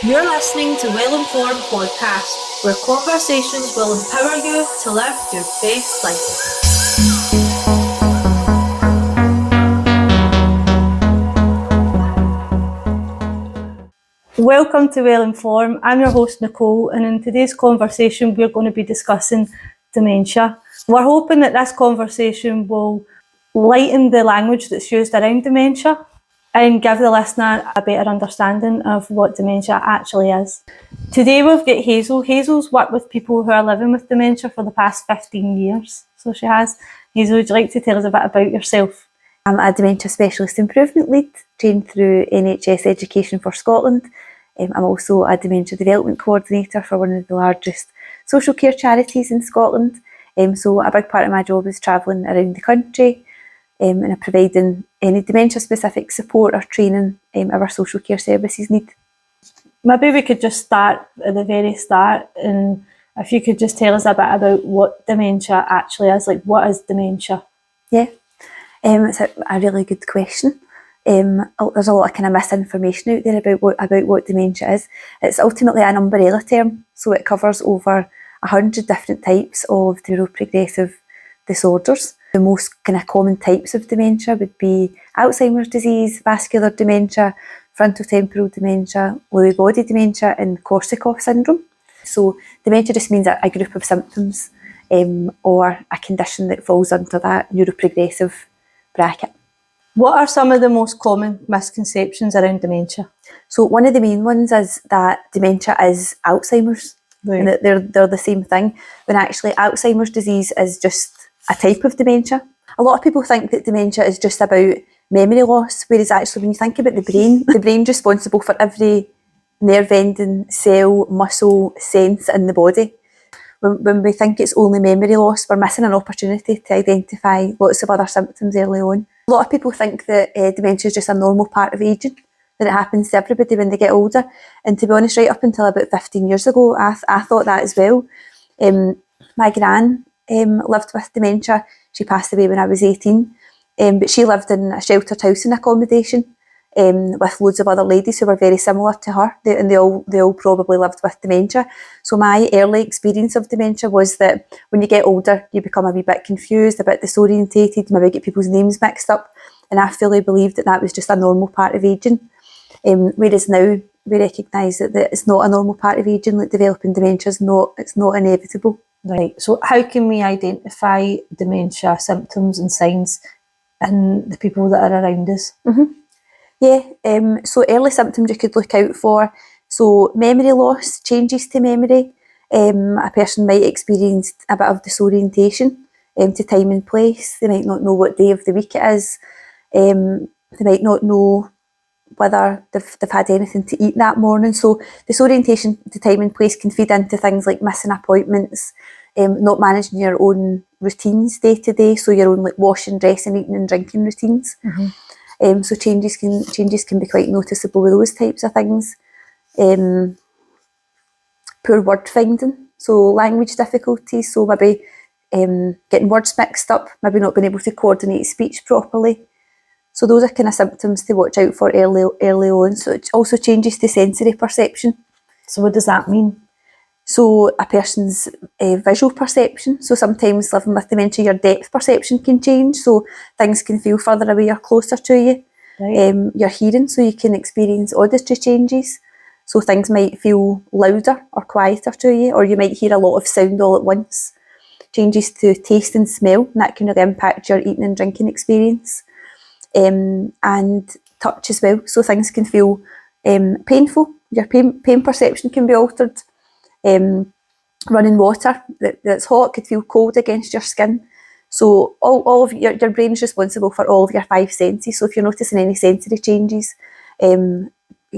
You're listening to Well Informed Podcast, where conversations will empower you to live your best life. Welcome to Well Informed. I'm your host Nicole, and in today's conversation we're going to be discussing dementia. We're hoping that this conversation will lighten the language that's used around dementia and give the listener a better understanding of what dementia actually is. Today we've got Hazel. Hazel's worked with people who are living with dementia for the past 15 years. So she has. Hazel, would you like to tell us a bit about yourself? I'm a Dementia Specialist Improvement Lead, trained through NHS Education for Scotland. I'm also a Dementia Development Coordinator for one of the largest social care charities in Scotland. So a big part of my job is travelling around the country and providing any dementia-specific support or training our social care services need. Maybe we could just start at the very start, and if you could just tell us a bit about what dementia actually is, like what is dementia? Yeah, it's a really good question. There's a lot of kind of misinformation out there about what dementia is. It's ultimately an umbrella term, so it covers over 100 different types of neuroprogressive disorders. The most kind of common types of dementia would be Alzheimer's disease, vascular dementia, frontotemporal dementia, Lewy body dementia, and Korsakoff syndrome. So dementia just means a group of symptoms or a condition that falls under that neuroprogressive bracket. What are some of the most common misconceptions around dementia? So one of the main ones is that dementia is Alzheimer's, right, and that they're the same thing, when actually Alzheimer's disease is just a type of dementia. A lot of people think that dementia is just about memory loss, whereas actually when you think about the brain's responsible for every nerve-ending cell, muscle, sense in the body. When we think it's only memory loss, we're missing an opportunity to identify lots of other symptoms early on. A lot of people think that dementia is just a normal part of ageing, that it happens to everybody when they get older. And to be honest, right up until about 15 years ago, I thought that as well. My gran lived with dementia. She passed away when I was 18, but she lived in a sheltered housing accommodation with loads of other ladies who were very similar to her, and they all probably lived with dementia. So my early experience of dementia was that when you get older, you become a wee bit confused, a bit disorientated, maybe get people's names mixed up, and I fully believed that was just a normal part of ageing. Whereas now we recognise that it's not a normal part of ageing, like developing dementia it's not inevitable. Right, so how can we identify dementia symptoms and signs in the people that are around us? Mm-hmm. Yeah, so early symptoms you could look out for. So memory loss, changes to memory. A person might experience a bit of disorientation to time and place. They might not know what day of the week it is. They might not know whether they've had anything to eat that morning. So disorientation to time and place can feed into things like missing appointments, not managing your own routines day to day, so your own like washing, dressing, eating and drinking routines. Mm-hmm. So changes can be quite noticeable with those types of things. Poor word finding, so language difficulties, so maybe getting words mixed up, maybe not being able to coordinate speech properly. So those are kind of symptoms to watch out for early on. So it also changes to sensory perception. So what does that mean? So a person's visual perception. So sometimes living with dementia, your depth perception can change. So things can feel further away or closer to you. Right. Your hearing, so you can experience auditory changes. So things might feel louder or quieter to you, or you might hear a lot of sound all at once. Changes to taste and smell, and that can really impact your eating and drinking experience. And touch as well. So things can feel painful. Your pain perception can be altered. Running water that's hot could feel cold against your skin. So all of your brain is responsible for all of your 5 senses. So if you're noticing any sensory changes, you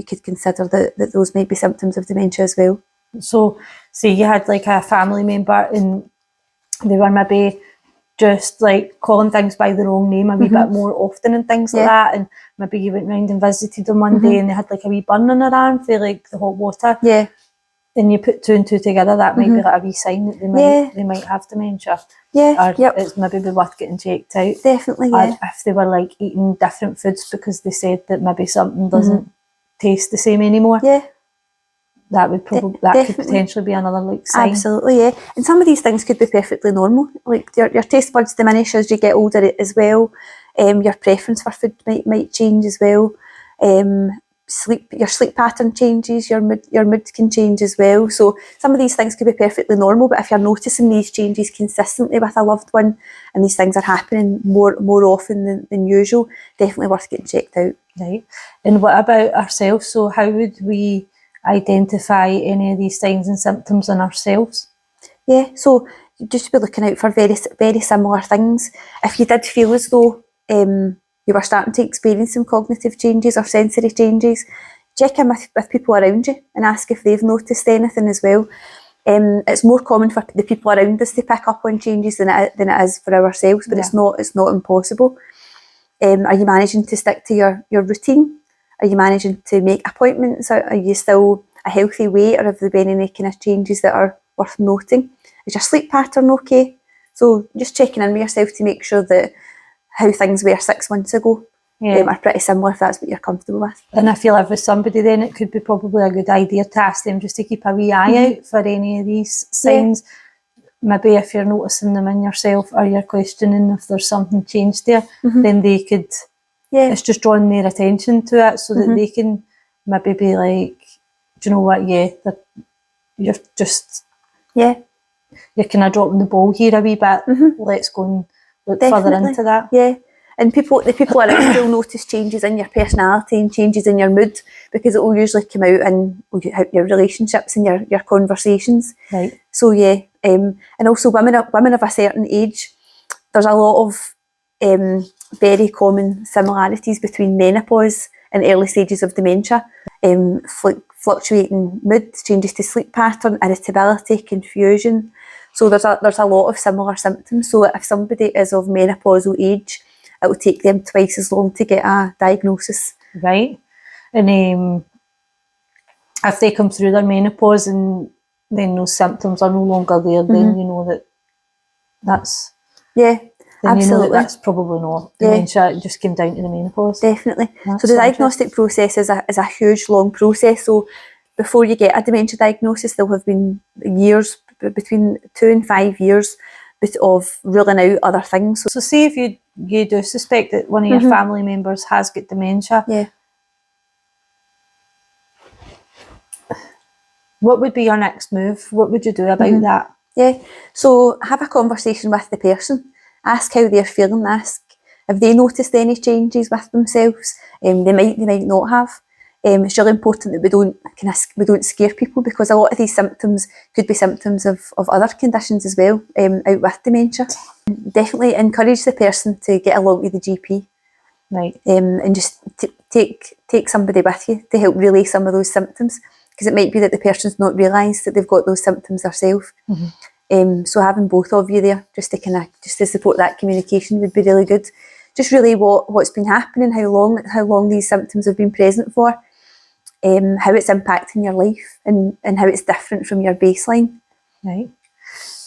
could consider that those might be symptoms of dementia as well. So say you had like a family member and they were maybe just like calling things by the wrong name a wee bit more often and things like that, and maybe you went round and visited them one day and they had like a wee burn on their arm for like the hot water. Yeah. Then you put 2 and 2 together, that might be like a wee sign that they might have dementia. Yeah. Or it's maybe be worth getting checked out. Definitely, yeah. Or if they were like eating different foods because they said that maybe something doesn't taste the same anymore. Yeah. that could potentially be another like sign. Absolutely, yeah. And some of these things could be perfectly normal. Like your taste buds diminish as you get older as well. Your preference for food might change as well. Your sleep pattern changes, your mood can change as well. So some of these things could be perfectly normal, but if you're noticing these changes consistently with a loved one and these things are happening more often than usual, definitely worth getting checked out. Right. And what about ourselves? So how would we identify any of these signs and symptoms in ourselves? Yeah, so just be looking out for very, very similar things. If you did feel as though you were starting to experience some cognitive changes or sensory changes, check in with people around you and ask if they've noticed anything as well. It's more common for the people around us to pick up on changes than it is for ourselves, but it's not impossible. Are you managing to stick to your routine? Are you managing to make appointments? Are you still a healthy weight, or have there been any kind of changes that are worth noting? Is your sleep pattern okay? So just checking in with yourself to make sure that how things were 6 months ago are pretty similar, if that's what you're comfortable with. And I feel if with somebody, then it could be probably a good idea to ask them just to keep a wee eye out for any of these signs. Maybe if you're noticing them in yourself, or you're questioning if there's something changed there, then they could, it's just drawing their attention to it so that they can maybe be like, do you know what, you're just, you're kind of dropping the ball here a wee bit, let's go and look further into that. Yeah. And the people around you will notice changes in your personality and changes in your mood, because it will usually come out in your relationships and your conversations. Right. So and also women of a certain age, there's a lot of very common similarities between menopause and early stages of dementia. Fluctuating mood, changes to sleep pattern, irritability, confusion. So there's a lot of similar symptoms. So if somebody is of menopausal age, it will take them twice as long to get a diagnosis. Right. And if they come through their menopause and then those symptoms are no longer there, then you know that's... Yeah, then absolutely. You know that's probably not dementia, it just came down to the menopause. Definitely. So the diagnostic process is a huge, long process. So before you get a dementia diagnosis, there'll have been years, between 2 and 5 years, of ruling out other things. So say if you do suspect that one of your family members has got dementia, what would be your next move? What would you do about that? Yeah, so have a conversation with the person. Ask how they're feeling. Ask if they noticed any changes with themselves. They might not have. It's really important that we don't scare people, because a lot of these symptoms could be symptoms of other conditions as well, out with dementia. Definitely encourage the person to get along with the GP. Right. And just take somebody with you to help relay some of those symptoms, because it might be that the person's not realised that they've got those symptoms themselves. So having both of you there just to support that communication would be really good. Just really what's been happening, how long these symptoms have been present for, how it's impacting your life, and how it's different from your baseline. Right.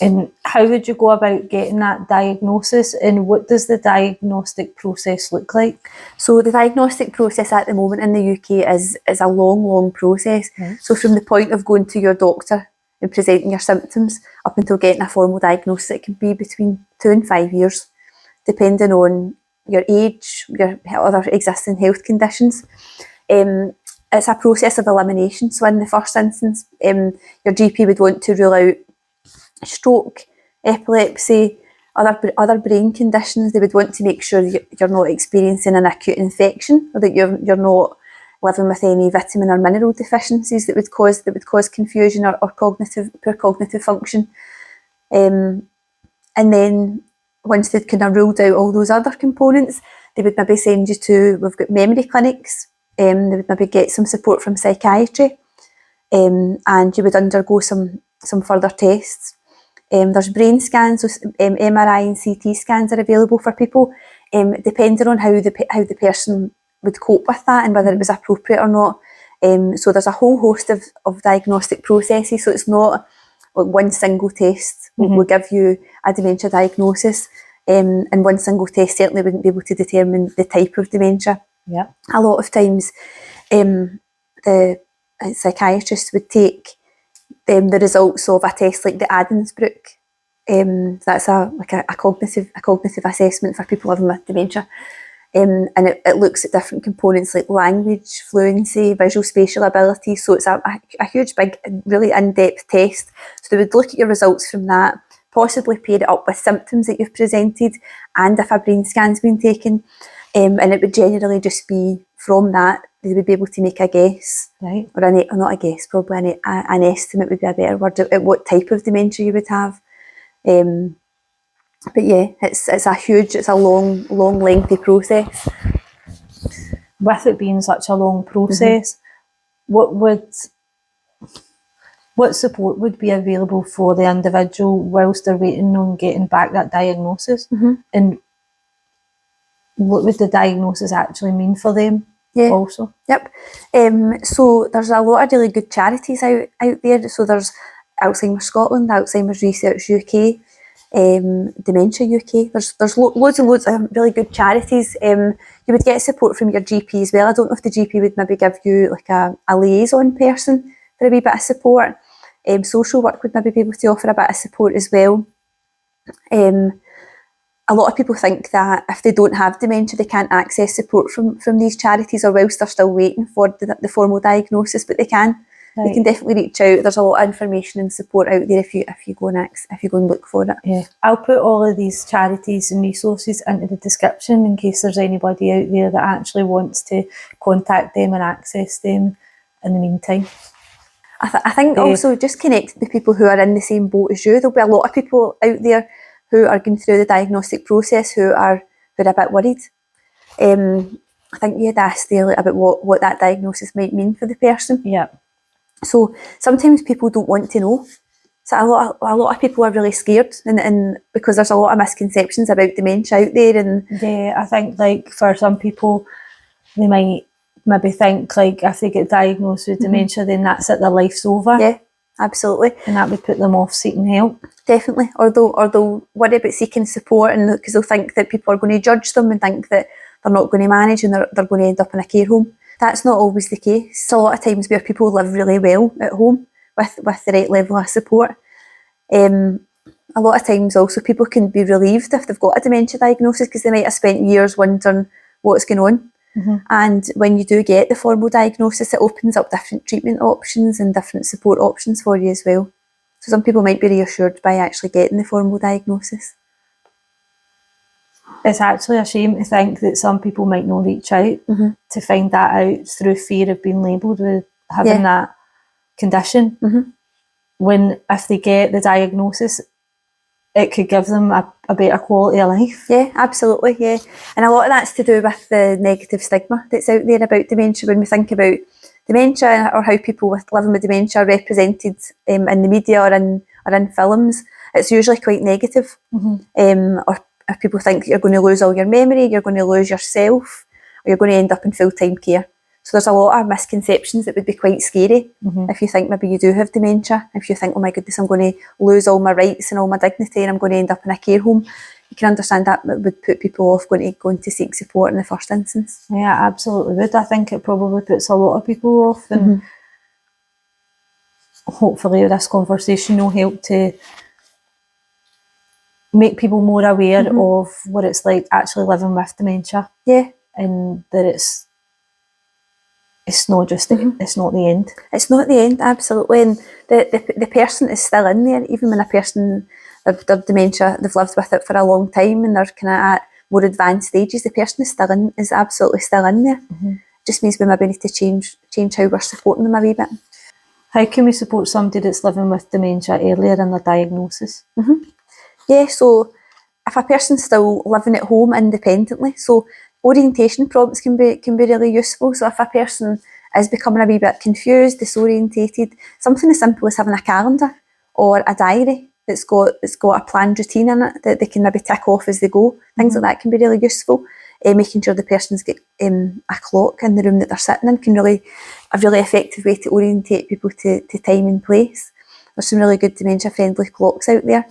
And how would you go about getting that diagnosis, and what does the diagnostic process look like? So the diagnostic process at the moment in the UK is a long process. So from the point of going to your doctor and presenting your symptoms up until getting a formal diagnosis, it can be between 2 and 5 years, depending on your age, your other existing health conditions. It's a process of elimination. So in the first instance, your GP would want to rule out stroke, epilepsy, other brain conditions. They would want to make sure you're not experiencing an acute infection, or that you're not living with any vitamin or mineral deficiencies that would cause confusion or poor cognitive function. And then once they'd kind of ruled out all those other components, they would maybe send you to, we've got memory clinics, they would maybe get some support from psychiatry, and you would undergo some further tests. There's brain scans, so MRI and CT scans are available for people, depending on how the person would cope with that and whether it was appropriate or not. So there's a whole host of diagnostic processes, so it's not like one single test will give you a dementia diagnosis, and one single test certainly wouldn't be able to determine the type of dementia. Yeah. A lot of times the psychiatrists would take the results of a test like the Adamsbrook. That's a cognitive assessment for people living with dementia. And it looks at different components like language, fluency, visual spatial ability. So it's a huge, big, really in-depth test. So they would look at your results from that, possibly pair it up with symptoms that you've presented, and if a brain scan's been taken. And it would generally just be from that, they would be able to make a guess. Right. Or not a guess, probably an estimate would be a better word, at what type of dementia you would have. But yeah, it's a long, lengthy process. With it being such a long process, what support would be available for the individual whilst they're waiting on getting back that diagnosis? And what would the diagnosis actually mean for them also? Yep. So there's a lot of really good charities out there. So there's Alzheimer's Scotland, Alzheimer's Research UK, Dementia UK. There's loads and loads of really good charities. You would get support from your GP as well. I don't know if the GP would maybe give you like a liaison person for a wee bit of support. Social work would maybe be able to offer a bit of support as well. A lot of people think that if they don't have dementia, they can't access support from these charities, or whilst they're still waiting for the formal diagnosis, but they can. Right. You can definitely reach out. There's a lot of information and support out there if you go and look for it. Yeah, I'll put all of these charities and resources into the description in case there's anybody out there that actually wants to contact them and access them in the meantime. I think also just connect with people who are in the same boat as you. There'll be a lot of people out there who are going through the diagnostic process who are a bit worried. I think you had asked there about what that diagnosis might mean for the person. Yeah. So sometimes people don't want to know. So a lot of people are really scared, and because there's a lot of misconceptions about dementia out there. And yeah, I think like for some people, they might maybe think like if they get diagnosed with dementia, then that's it, their life's over. Yeah, absolutely. And that would put them off seeking help. Definitely. Or they'll worry about seeking support, and because they'll think that people are going to judge them and think that they're not going to manage and they're going to end up in a care home. That's not always the case. A lot of times where people live really well at home with the right level of support. A lot of times also people can be relieved if they've got a dementia diagnosis because they might have spent years wondering what's going on. And when you do get the formal diagnosis, it opens up different treatment options and different support options for you as well. So some people might be reassured by actually getting the formal diagnosis. It's actually a shame to think that some people might not reach out to find that out through fear of being labelled with having that condition. When if they get the diagnosis, it could give them a better quality of life. Yeah, absolutely, yeah. And a lot of that's to do with the negative stigma that's out there about dementia. When we think about dementia or how people living with dementia are represented in the media or in films, it's usually quite negative. Or if people think that you're going to lose all your memory, you're going to lose yourself, or you're going to end up in full-time care. So there's a lot of misconceptions that would be quite scary if you think maybe you do have dementia. If you think, oh my goodness, I'm going to lose all my rights and all my dignity and I'm going to end up in a care home. You can understand that would put people off going to seek support in the first instance. Yeah, absolutely would. I think it probably puts a lot of people off, and hopefully this conversation will help to make people more aware of what it's like actually living with dementia. Yeah. And that it's not just it's not the end. It's not the end, absolutely. And the person is still in there, even when a person their dementia, they've lived with it for a long time and they're kind of at more advanced stages, the person is absolutely still in there. Just means we maybe need to change how we're supporting them a wee bit. How can we support somebody that's living with dementia earlier in their diagnosis? Yeah, so if a person's still living at home independently, so orientation prompts can be really useful. So if a person is becoming a wee bit confused, disorientated, something as simple as having a calendar or a diary that's got a planned routine in it that they can maybe tick off as they go. Things like that can be really useful. Making sure the person's got a clock in the room that they're sitting in can really a really effective way to orientate people to time and place. There's some really good dementia friendly clocks out there.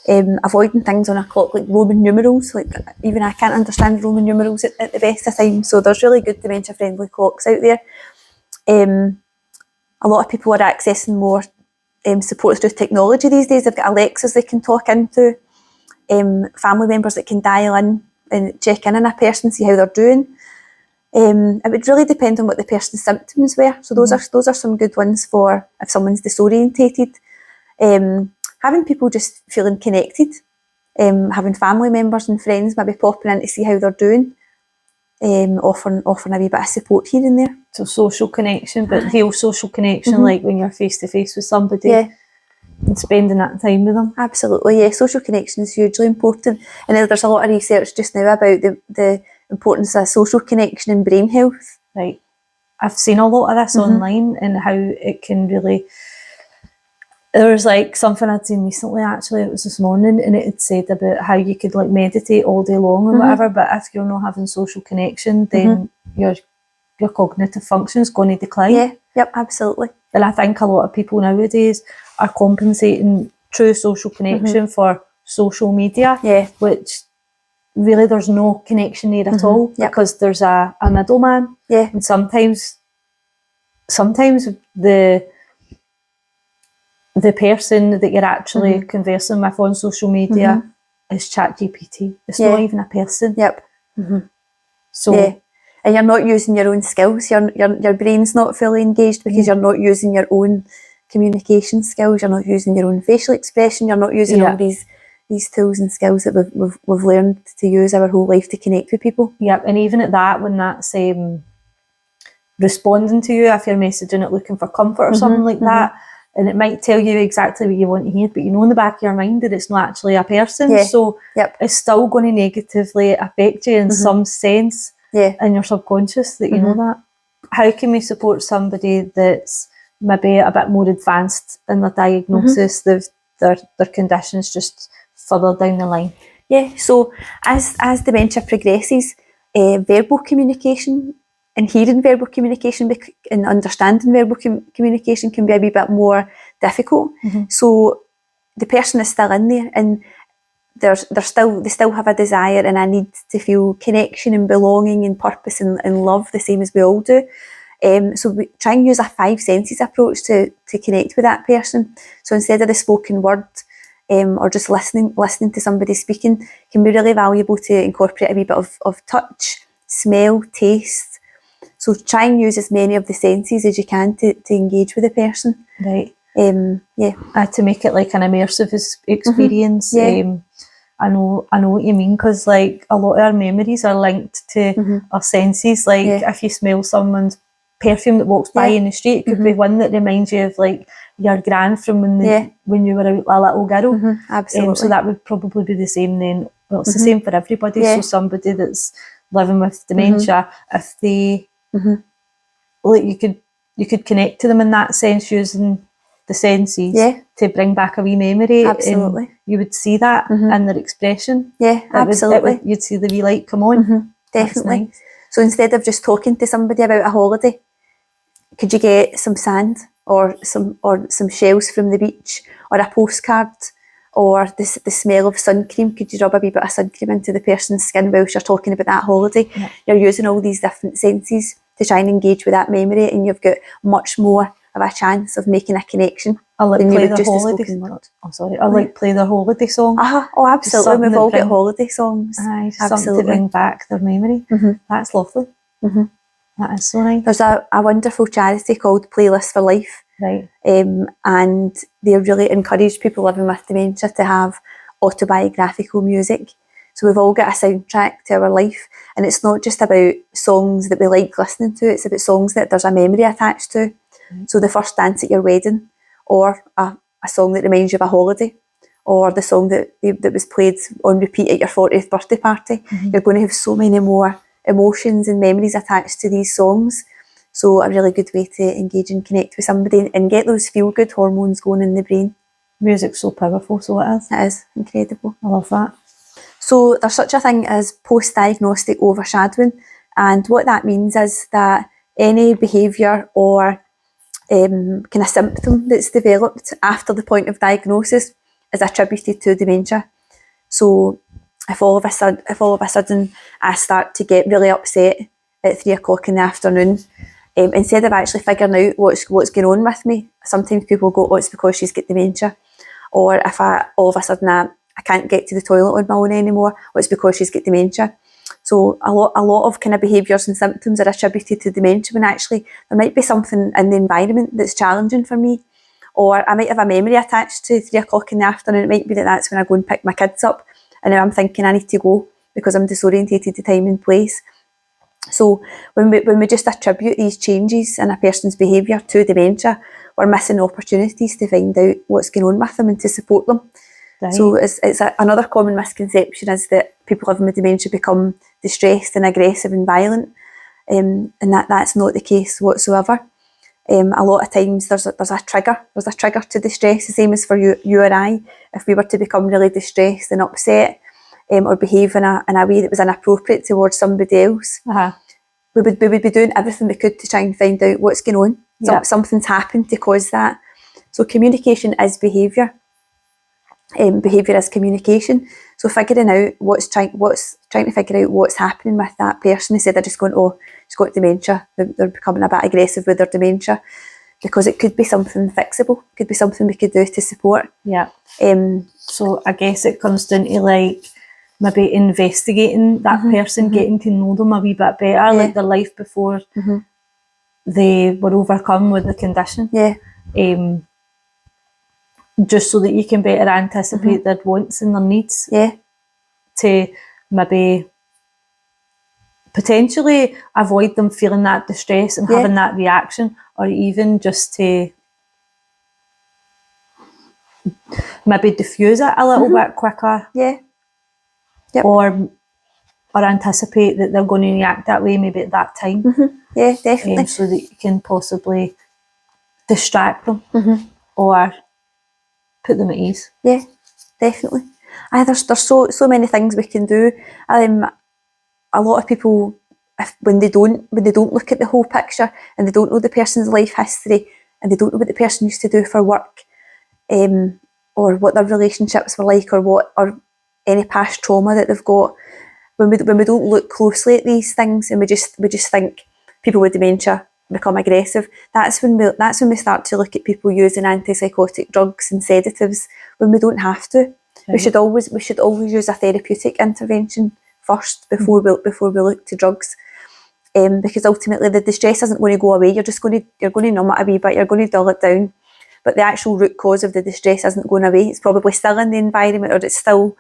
Avoiding things on a clock like Roman numerals, like even I can't understand Roman numerals at the best of times, so there's really good dementia friendly clocks out there. a lot of people are accessing more support through technology these days. They've got Alexas they can talk into, family members that can dial in and check in on a person, see how they're doing. It would really depend on what the person's symptoms were. So those are some good ones for if someone's disorientated. Having people just feeling connected, having family members and friends maybe popping in to see how they're doing, offering a wee bit of support here and there. So social connection, but real social connection, like when you're face to face with somebody and spending that time with them. Absolutely, yeah. Social connection is hugely important, and there's a lot of research just now about the importance of social connection in brain health. Right. I've seen a lot of this online and how it can really... There was like something I'd seen recently, actually, it was this morning, and it had said about how you could like meditate all day long and whatever, but if you're not having social connection, then your cognitive function is going to decline. Yeah, yep, absolutely. And I think a lot of people nowadays are compensating true social connection for social media, which really there's no connection there at all, because there's a middleman. Yeah. And sometimes the person that you're actually conversing with on social media is ChatGPT. It's not even a person. Yep. So and you're not using your own skills. Your brain's not fully engaged because you're not using your own communication skills. You're not using your own facial expression. You're not using all these tools and skills that we've learned to use our whole life to connect with people. Yep. And even at that, when that's responding to you, if you're messaging it looking for comfort or something like that, and it might tell you exactly what you want to hear, but you know in the back of your mind that it's not actually a person. So it's still going to negatively affect you in some sense in your subconscious that you know that. How can we support somebody that's maybe a bit more advanced in their diagnosis, their conditions just further down the line? Yeah, so as dementia progresses, verbal communication and hearing verbal communication and understanding verbal communication can be a wee bit more difficult. So the person is still in there, and they still have a desire and a need to feel connection and belonging and purpose and love, the same as we all do. So we try and use a 5 senses approach to connect with that person. So instead of the spoken word, or just listening to somebody speaking, can be really valuable to incorporate a wee bit of touch, smell, taste. So try and use as many of the senses as you can to engage with the person. Right. To make it like an immersive experience. I know what you mean, because like a lot of our memories are linked to our senses. Like if you smell someone's perfume that walks by in the street, it could be one that reminds you of like your gran from when you were a little girl. Absolutely. So that would probably be the same then. Well, it's the same for everybody. So somebody that's living with dementia, if they like, you could connect to them in that sense using the senses to bring back a wee memory. Absolutely. You would see that in their expression. Yeah, absolutely. You'd see the wee light come on. Definitely. Nice. So instead of just talking to somebody about a holiday, could you get some sand or some shells from the beach, or a postcard, or the smell of sun cream? Could you rub a wee bit of sun cream into the person's skin whilst you're talking about that holiday? You're using all these different senses to try and engage with that memory, and you've got much more of a chance of making a connection. I like play their holiday song. I like play their holiday song. Oh, absolutely. We've all got holiday songs. Aye, something to bring back their memory. That's lovely. That is so nice. There's a wonderful charity called Playlist for Life. Right. And they really encourage people living with dementia to have autobiographical music. So we've all got a soundtrack to our life, and it's not just about songs that we like listening to, it's about songs that there's a memory attached to. So the first dance at your wedding, or a song that reminds you of a holiday, or the song that was played on repeat at your 40th birthday party. You're going to have so many more emotions and memories attached to these songs. So a really good way to engage and connect with somebody and get those feel-good hormones going in the brain. Music's so powerful, so it is. It is incredible. I love that. So there's such a thing as post-diagnostic overshadowing, and what that means is that any behaviour or kind of symptom that's developed after the point of diagnosis is attributed to dementia. So if all of a sudden I start to get really upset at 3 o'clock in the afternoon, instead of actually figuring out what's going on with me. Sometimes people go, oh, it's because she's got dementia. Or if all of a sudden I can't get to the toilet on my own anymore, well, it's because she's got dementia. So a lot of kind of behaviours and symptoms are attributed to dementia, when actually there might be something in the environment that's challenging for me. Or I might have a memory attached to 3 o'clock in the afternoon. It might be that's when I go and pick my kids up, and now I'm thinking I need to go because I'm disorientated to time and place. So when we just attribute these changes in a person's behaviour to dementia, we're missing opportunities to find out what's going on with them and to support them. Right. So another common misconception is that people living with dementia become distressed and aggressive and violent, and that's not the case whatsoever. A lot of times there's a trigger to distress, the same as for you or I. If we were to become really distressed and upset, or behave in a way that was inappropriate towards somebody else, we would be doing everything we could to try and find out what's going on. Yep. Something's happened to cause that. So communication is behaviour. Behaviour is communication. So figuring out trying to figure out what's happening with that person, instead of just going, oh, she's got dementia, they're becoming a bit aggressive with their dementia, because it could be something fixable. It could be something we could do to support. Yeah. So I guess it comes down to like maybe investigating that person, getting to know them a wee bit better, like their life before they were overcome with the condition. Yeah. Just so that you can better anticipate their wants and their needs. Yeah. To maybe potentially avoid them feeling that distress and having that reaction, or even just to maybe diffuse it a little bit quicker. Yeah. Yep. Or anticipate that they're going to react that way maybe at that time. Yeah, definitely. So that you can possibly distract them or put them at ease. Yeah, definitely. There's so many things we can do. A lot of people, when they don't look at the whole picture, and they don't know the person's life history, and they don't know what the person used to do for work, or what their relationships were like, or any past trauma that they've got. When we don't look closely at these things, and we just think people with dementia become aggressive, that's when we start to look at people using antipsychotic drugs and sedatives when we don't have to. Right. We should always use a therapeutic intervention first before we look to drugs, because ultimately the distress isn't going to go away. You're going to numb it a wee bit. You're going to dull it down, but the actual root cause of the distress isn't going away. It's probably still in the environment, or it's still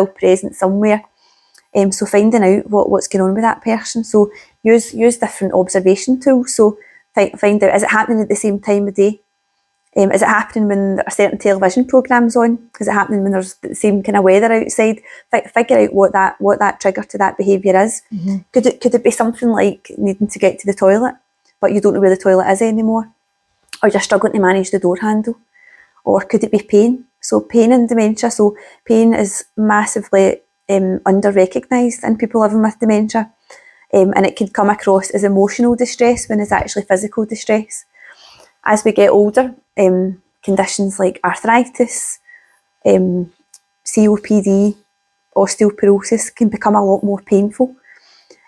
present somewhere. So finding out what's going on with that person. So use different observation tools. So find out, is it happening at the same time of day? Is it happening when a certain television programme's on? Is it happening when there's the same kind of weather outside? Figure out what that trigger to that behaviour is. Could it be something like needing to get to the toilet, but you don't know where the toilet is anymore? Or you're struggling to manage the door handle? Or could it be pain? So pain and dementia. So pain is massively under-recognised in people living with dementia, and it can come across as emotional distress when it's actually physical distress. As we get older, conditions like arthritis, COPD, osteoporosis can become a lot more painful.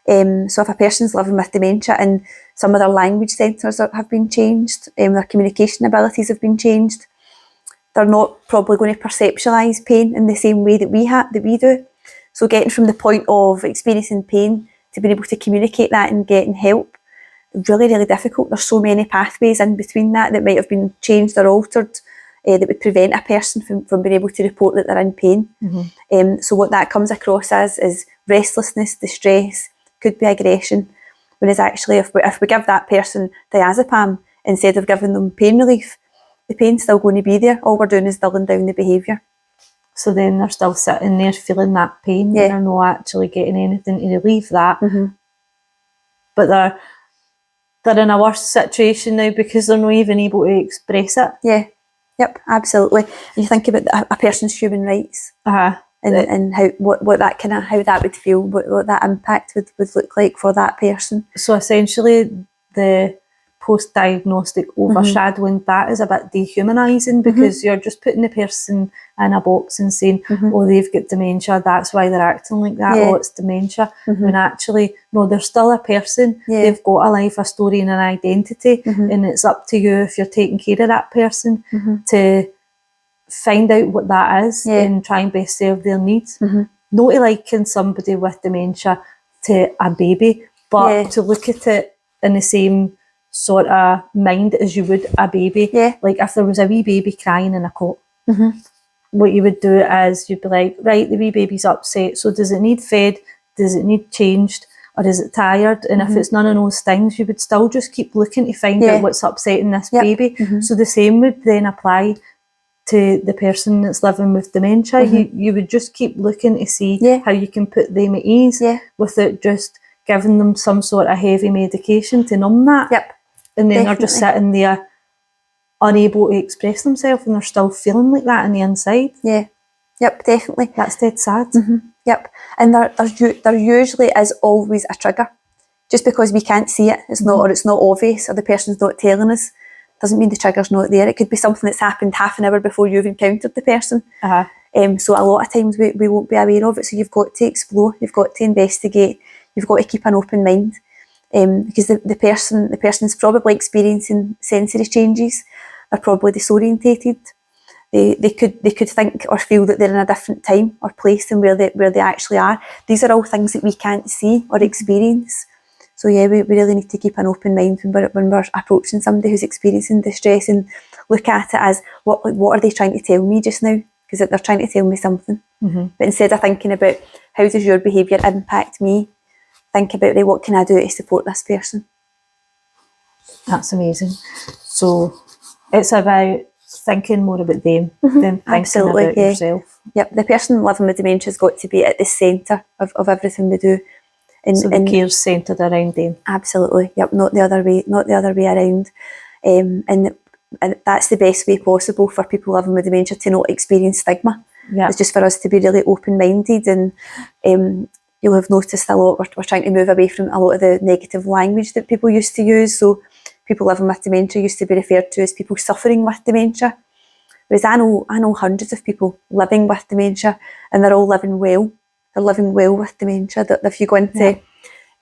So if a person's living with dementia and some of their language centres have been changed, their communication abilities have been changed, they're not probably going to perceptualise pain in the same way that we do. So getting from the point of experiencing pain to being able to communicate that and getting help, really, really difficult. There's so many pathways in between that might have been changed or altered, that would prevent a person from being able to report that they're in pain. So what that comes across as is restlessness, distress, could be aggression, whereas actually if we give that person diazepam instead of giving them pain relief, the pain's still going to be there. All we're doing is dulling down the behaviour. So then they're still sitting there feeling that pain, and they're not actually getting anything to relieve that. But they're in a worse situation now because they're not even able to express it. Yeah, yep, absolutely. And you think about a person's human rights, and how that would feel, what that impact would look like for that person. So essentially, the post-diagnostic overshadowing that is a bit dehumanising, because you're just putting the person in a box and saying, oh, they've got dementia, that's why they're acting like that, oh, it's dementia. When actually, no, they're still a person, they've got a life, a story and an identity, and it's up to you, if you're taking care of that person, to find out what that is and try and best serve their needs. Not to liken somebody with dementia to a baby, but to look at it in the same sort of mind as you would a baby. Like if there was a wee baby crying in a cot, what you would do is you'd be like, right, the wee baby's upset, so does it need fed, does it need changed, or is it tired? And if it's none of those things, you would still just keep looking to find out what's upsetting this baby. So the same would then apply to the person that's living with dementia. You would just keep looking to see how you can put them at ease without just giving them some sort of heavy medication to numb that. And then they're just sitting there unable to express themselves, and they're still feeling like that on the inside. Definitely. That's dead sad. And there usually is always a trigger. Just because we can't see it, it's not, or it's not obvious, or the person's not telling us, doesn't mean the trigger's not there. It could be something that's happened half an hour before you've encountered the person. So a lot of times we won't be aware of it. So you've got to explore, you've got to investigate, you've got to keep an open mind, because the person's probably experiencing sensory changes. They're probably disorientated. They could think or feel that they're in a different time or place than where they actually are. These are all things that we can't see or experience. So we really need to keep an open mind when we're approaching somebody who's experiencing distress, and look at it as what are they trying to tell me just now? Because they're trying to tell me something. But instead of thinking about how does your behaviour impact me, think about, right, what can I do to support this person? That's amazing. So it's about thinking more about them than thinking about yourself. The person living with dementia has got to be at the centre of everything we do. So the care's centred around them. Absolutely, not the other way around. And that's the best way possible for people living with dementia to not experience stigma. It's just for us to be really open-minded, and you'll have noticed a lot, we're trying to move away from a lot of the negative language that people used to use. So people living with dementia used to be referred to as people suffering with dementia. Whereas I know hundreds of people living with dementia, and they're all living well. They're living well with dementia. That if you go into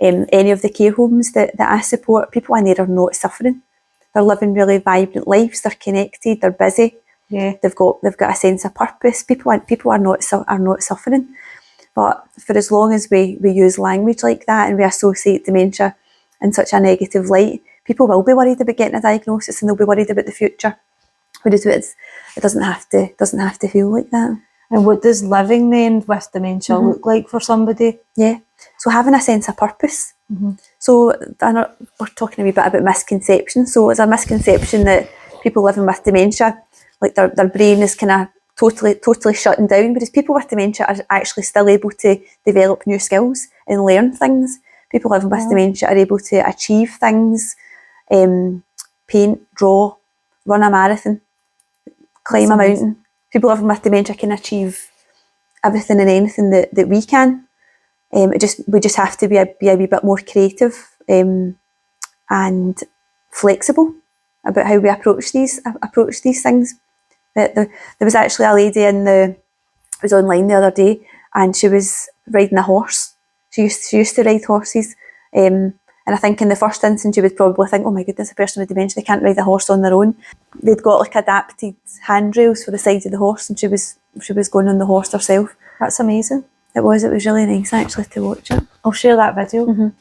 any of the care homes that I support, people in there are not suffering. They're living really vibrant lives. They're connected. They're busy. They've got a sense of purpose. People are not suffering. But for as long as we use language like that and we associate dementia in such a negative light, people will be worried about getting a diagnosis, and they'll be worried about the future. Whereas it doesn't have to feel like that. And what does living then with dementia look like for somebody? So having a sense of purpose. So we're talking a wee bit about misconceptions. So it's a misconception that people living with dementia, like their brain is kind of totally shutting down, whereas people with dementia are actually still able to develop new skills and learn things. People living with dementia are able to achieve things, paint, draw, run a marathon, climb a mountain. People living with dementia can achieve everything and anything that we can. We just have to be a wee bit more creative and flexible about how we approach these things. There was actually a lady was online the other day, and she was riding a horse. She used to ride horses, and I think in the first instance you would probably think, oh my goodness, a person with dementia, they can't ride a horse on their own. They'd got like adapted handrails for the side of the horse, and she was going on the horse herself. That's amazing. It was really nice actually to watch it. I'll share that video.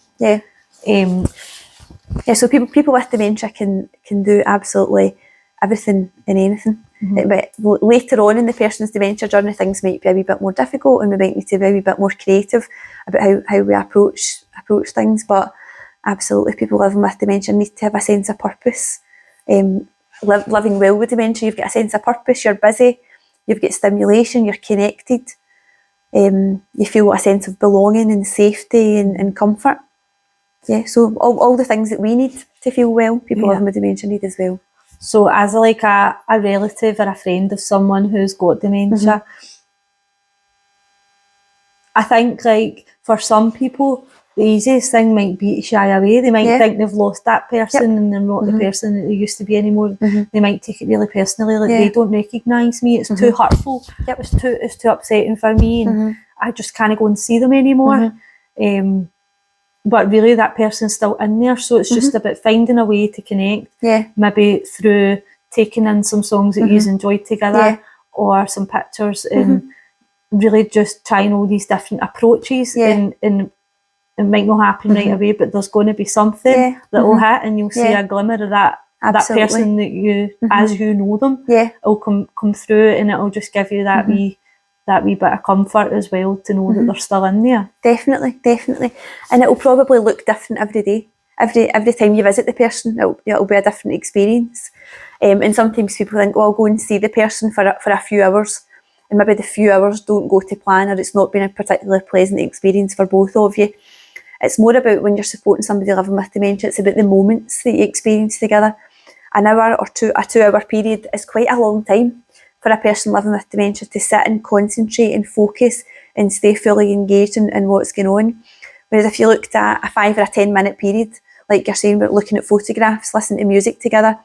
So people with dementia can do absolutely everything and anything. But later on in the person's dementia journey, things might be a wee bit more difficult, and we might need to be a wee bit more creative about how we approach things. But absolutely, people living with dementia need to have a sense of purpose. Living well with dementia, you've got a sense of purpose, you're busy, you've got stimulation, you're connected, you feel a sense of belonging and safety and comfort. So all the things that we need to feel well, people living with dementia need as well. So as a relative or a friend of someone who's got dementia, I think like for some people the easiest thing might be to shy away. They might Yeah. think they've lost that person and they're not the person that they used to be anymore. They might take it really personally, like they don't recognise me, it's too hurtful, it's too upsetting for me, and I just can't go and see them anymore. But really that person's still in there, so it's just about finding a way to connect, maybe through taking in some songs that you've enjoyed together, or some pictures, and really just trying all these different approaches, and it might not happen right away, but there's going to be something that will hit, and you'll see a glimmer of that person that you, as you know them, will come through, and it'll just give you that wee bit of comfort as well, to know that they're still in there. Definitely. And it'll probably look different every day. Every time you visit the person, it'll be a different experience. And sometimes people think, well, I'll go and see the person for a few hours, and maybe the few hours don't go to plan, or it's not been a particularly pleasant experience for both of you. It's more about when you're supporting somebody living with dementia, it's about the moments that you experience together. An hour or two, a 2 hour period is quite a long time for a person living with dementia to sit and concentrate and focus and stay fully engaged in what's going on. Whereas if you looked at a 5 or a 10 minute period, like you're saying, about looking at photographs, listening to music together,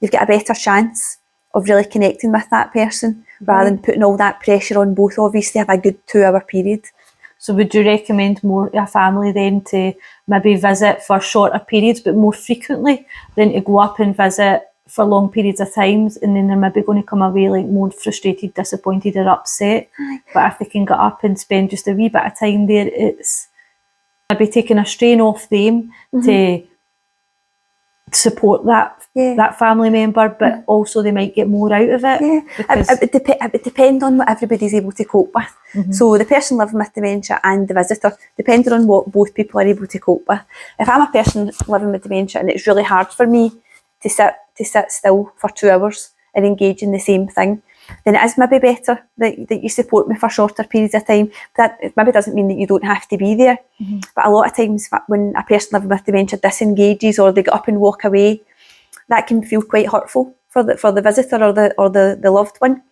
you've got a better chance of really connecting with that person, rather than putting all that pressure on both of you to have a good 2 hour period. So would you recommend more to a family then to maybe visit for shorter periods but more frequently, than to go up and visit for long periods of times, and then they're maybe going to come away like more frustrated, disappointed or upset? But if they can get up and spend just a wee bit of time there, it's maybe taking a strain off them to support that family member, but also they might get more out of it. It would depend on what everybody's able to cope with. So the person living with dementia and the visitor, depending on what both people are able to cope with. If I'm a person living with dementia and it's really hard for me to sit still for 2 hours and engage in the same thing, then it is maybe better that you support me for shorter periods of time. That it maybe doesn't mean that you don't have to be there, but a lot of times when a person living with dementia disengages, or they get up and walk away, that can feel quite hurtful for the visitor or the loved one.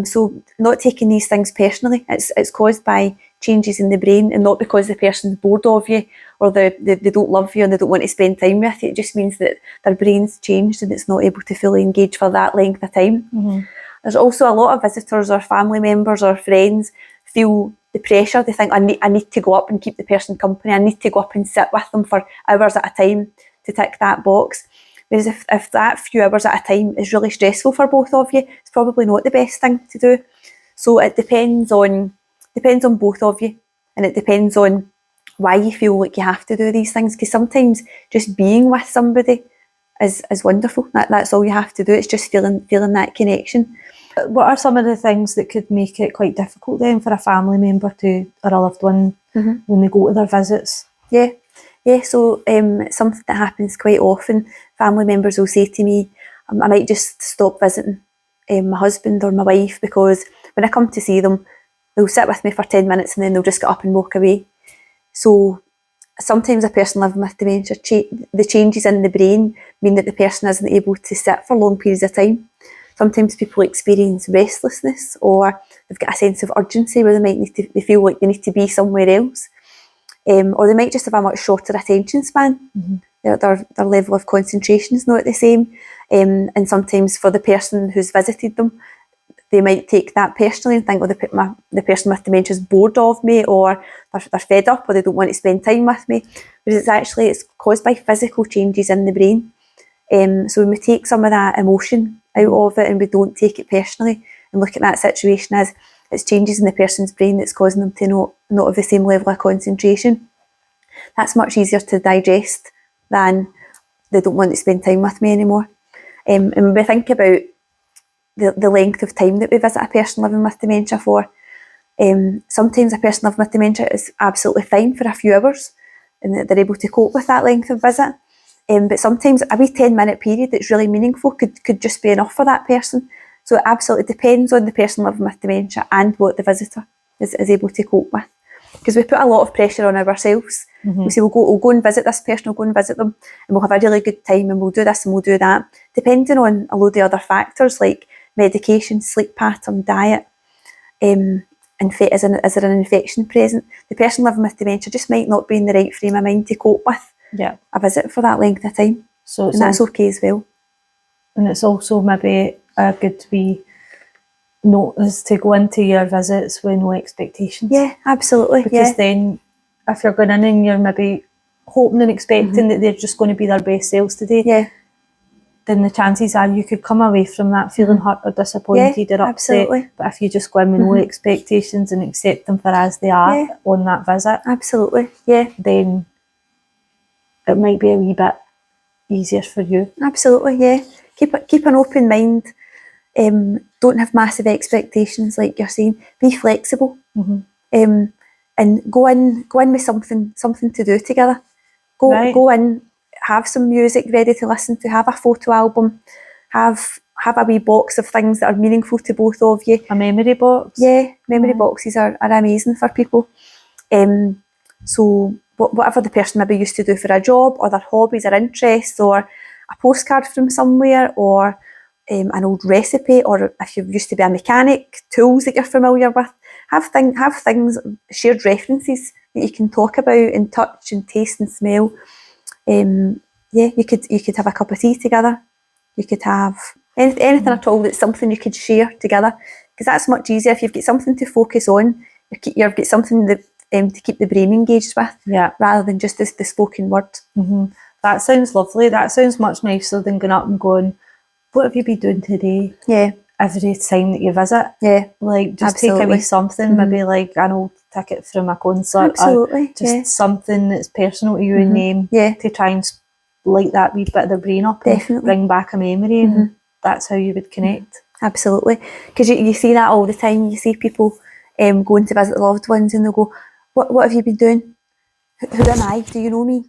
So not taking these things personally, it's caused by changes in the brain, and not because the person's bored of you, or they don't love you and they don't want to spend time with you. It just means that their brain's changed and it's not able to fully engage for that length of time. There's also a lot of visitors or family members or friends feel the pressure. They think, I need to go up and keep the person company. I need to go up and sit with them for hours at a time to tick that box. Whereas if that few hours at a time is really stressful for both of you, it's probably not the best thing to do. So it depends on both of you, and it depends on why you feel like you have to do these things. Because sometimes just being with somebody is wonderful. That's all you have to do. It's just feeling that connection. What are some of the things that could make it quite difficult then for a family member or a loved one when they go to their visits? So something that happens quite often, family members will say to me, I might just stop visiting my husband or my wife, because when I come to see them, they'll sit with me for 10 minutes and then they'll just get up and walk away. So sometimes a person living with dementia, the changes in the brain mean that the person isn't able to sit for long periods of time. Sometimes people experience restlessness, or they've got a sense of urgency where they feel like they need to be somewhere else. Or they might just have a much shorter attention span. Their level of concentration is not the same. And sometimes for the person who's visited them, they might take that personally and think, the person with dementia is bored of me, or they're fed up, or they don't want to spend time with me. Whereas it's caused by physical changes in the brain. So when we take some of that emotion out of it and we don't take it personally and look at that situation as it's changes in the person's brain that's causing them to not have the same level of concentration, that's much easier to digest than they don't want to spend time with me anymore. And when we think about the length of time that we visit a person living with dementia for, sometimes a person living with dementia is absolutely fine for a few hours and they're able to cope with that length of visit. But sometimes a wee 10-minute period that's really meaningful could just be enough for that person. So it absolutely depends on the person living with dementia and what the visitor is able to cope with. Because we put a lot of pressure on ourselves. We say, we'll go and visit this person, we'll go and visit them, and we'll have a really good time, and we'll do this and we'll do that, depending on a load of other factors like medication, sleep pattern, diet. is there an infection present? The person living with dementia just might not be in the right frame of mind to cope with a visit for that length of time. So and that's okay as well. And it's also maybe a good wee notice to go into your visits with no expectations. Yeah, absolutely. Because then if you're going in and you're maybe hoping and expecting that they're just going to be their best selves today, then the chances are you could come away from that feeling hurt or disappointed or upset. Absolutely. But if you just go in with no expectations and accept them for as they are on that visit, absolutely, then it might be a wee bit easier for you. Absolutely, yeah. Keep an open mind. Don't have massive expectations, like you're saying. Be flexible, and go in with something to do together. Go in, have some music ready to listen to. Have a photo album. Have a wee box of things that are meaningful to both of you. A memory box. Yeah, memory boxes are amazing for people. So whatever the person maybe used to do for a job, or their hobbies or interests, or a postcard from somewhere, or an old recipe, or if you used to be a mechanic, tools that you're familiar with. Have things, shared references that you can talk about and touch and taste and smell. You could have a cup of tea together. You could have anything at all that's something you could share together, because that's much easier if you've got something to focus on. You've got something that to keep the brain engaged with, rather than just the spoken word. That sounds lovely. That sounds much nicer than going up and going, what have you been doing today? Yeah. Every time that you visit. Yeah. Like, just Absolutely. take away something, maybe like an old ticket from a concert. Absolutely. Just something that's personal to you and name, to try and light that wee bit of their brain up and bring back a memory, and that's how you would connect. Absolutely. Because you see that all the time. You see people going to visit loved ones and they'll go, what have you been doing? Who am I? Do you know me?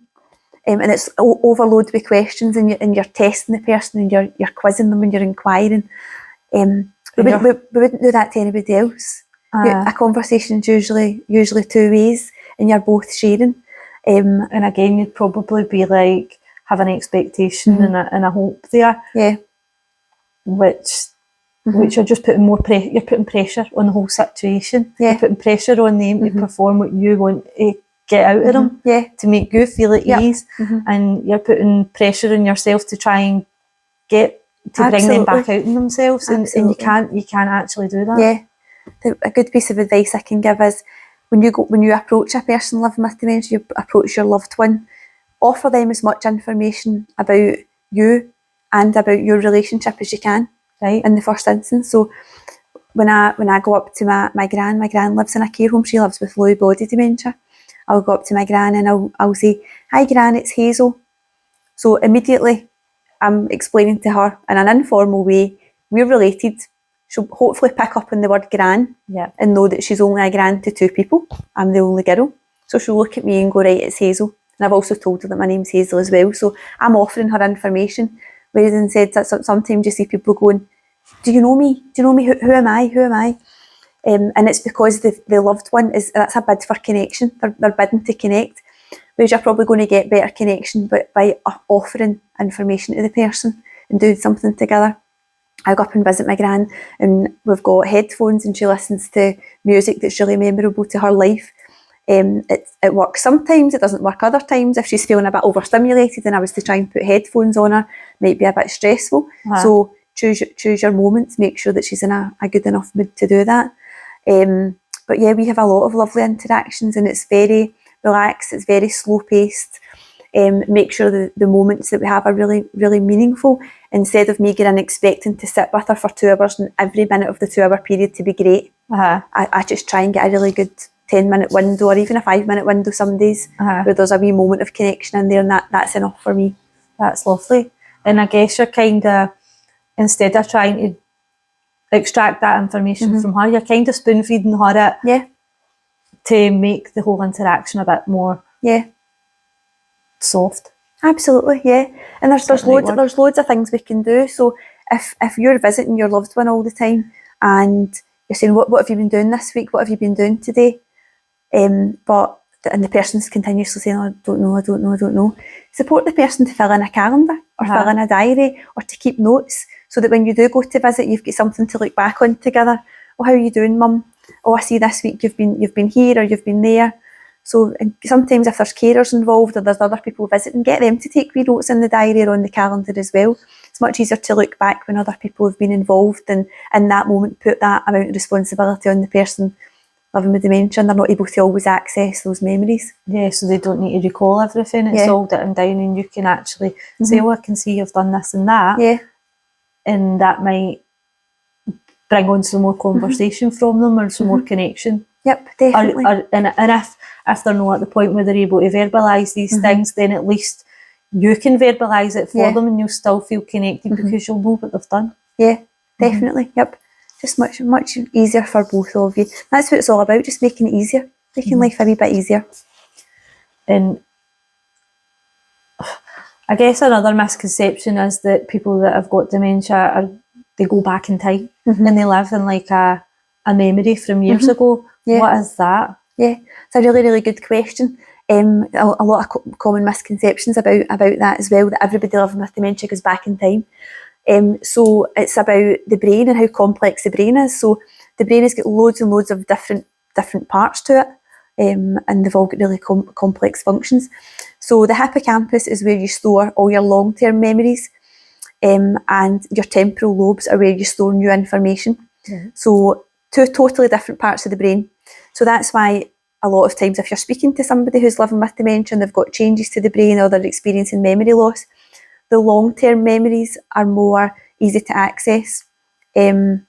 And it's overload with questions, and you're testing the person, and you're quizzing them, and you're inquiring. We wouldn't do that to anybody else. A conversation's usually two ways, and you're both sharing. And again, you'd probably be like, have an expectation and a hope there. Yeah. Which you're just putting you're putting pressure on the whole situation. Yeah. You're putting pressure on them to perform what you want to get out of them, to make you feel at ease, and you're putting pressure on yourself to try and get to bring them back out in themselves, and you can't actually do that. Yeah, a good piece of advice I can give is when you approach a person living with dementia, you approach your loved one, offer them as much information about you and about your relationship as you can, right, in the first instance. So when I go up to my gran lives in a care home. She lives with Lewy body dementia. I'll go up to my gran and I'll say, "Hi Gran, it's Hazel." So immediately I'm explaining to her in an informal way, we're related. She'll hopefully pick up on the word gran and know that she's only a gran to two people. I'm the only girl. So she'll look at me and go, right, it's Hazel. And I've also told her that my name's Hazel as well. So I'm offering her information. Whereas instead, sometimes you see people going, do you know me? Do you know me? Who am I? Who am I? And it's because the loved one that's a bid for connection. They're bidding to connect. Whereas you're probably going to get better connection by offering information to the person and doing something together. I go up and visit my gran, and we've got headphones, and she listens to music that's really memorable to her life. It works sometimes, it doesn't work other times. If she's feeling a bit overstimulated and I was to try and put headphones on her, it might be a bit stressful. So choose your moments, make sure that she's in a good enough mood to do that. But yeah, we have a lot of lovely interactions, and it's very relaxed, it's very slow paced. Make sure the moments that we have are really, really meaningful, instead of me getting expecting to sit with her for 2 hours and every minute of the 2 hour period to be great. I just try and get a really good 10-minute window, or even a 5-minute window some days, where there's a wee moment of connection in there, and that's enough for me. That's lovely. And I guess you're kind of, instead of trying to extract that information from her, you're kind of spoon feeding her it to make the whole interaction a bit more soft. Absolutely, yeah. And there's loads of things we can do. So if you're visiting your loved one all the time and you're saying, what have you been doing this week? What have you been doing today? And the person's continuously saying, I don't know. Support the person to fill in a calendar, or fill in a diary, or to keep notes, so that when you do go to visit, you've got something to look back on together. Oh, how are you doing, Mum? oh, I see this week you've been here or you've been there. So and sometimes if there's carers involved or there's other people visiting, get them to take wee notes in the diary or on the calendar as well. It's much easier to look back when other people have been involved and in that moment put that amount of responsibility on the person living with dementia, and they're not able to always access those memories. Yeah, so they don't need to recall everything. It's all written down and you can actually say, oh, I can see you've done this and that. Yeah. And that might bring on some more conversation from them or some more connection. Yep, definitely. And if they're not at the point where they're able to verbalise these things, then at least you can verbalise it for them and you'll still feel connected because you'll know what they've done. Yeah, definitely. Yep. Just much easier for both of you. That's what it's all about, just making it easier, making life a wee bit easier. And I guess another misconception is that people that have got dementia they go back in time and they live in like a memory from years ago. Yeah. What is that? Yeah, it's a really, really good question. A lot of common misconceptions about that as well, that everybody living with dementia goes back in time. So it's about the brain and how complex the brain is. So the brain has got loads and loads of different parts to it, and they've all got really complex functions. So the hippocampus is where you store all your long-term memories, and your temporal lobes are where you store new information. So two totally different parts of the brain. So that's why a lot of times if you're speaking to somebody who's living with dementia and they've got changes to the brain or they're experiencing memory loss, the long-term memories are more easy to access than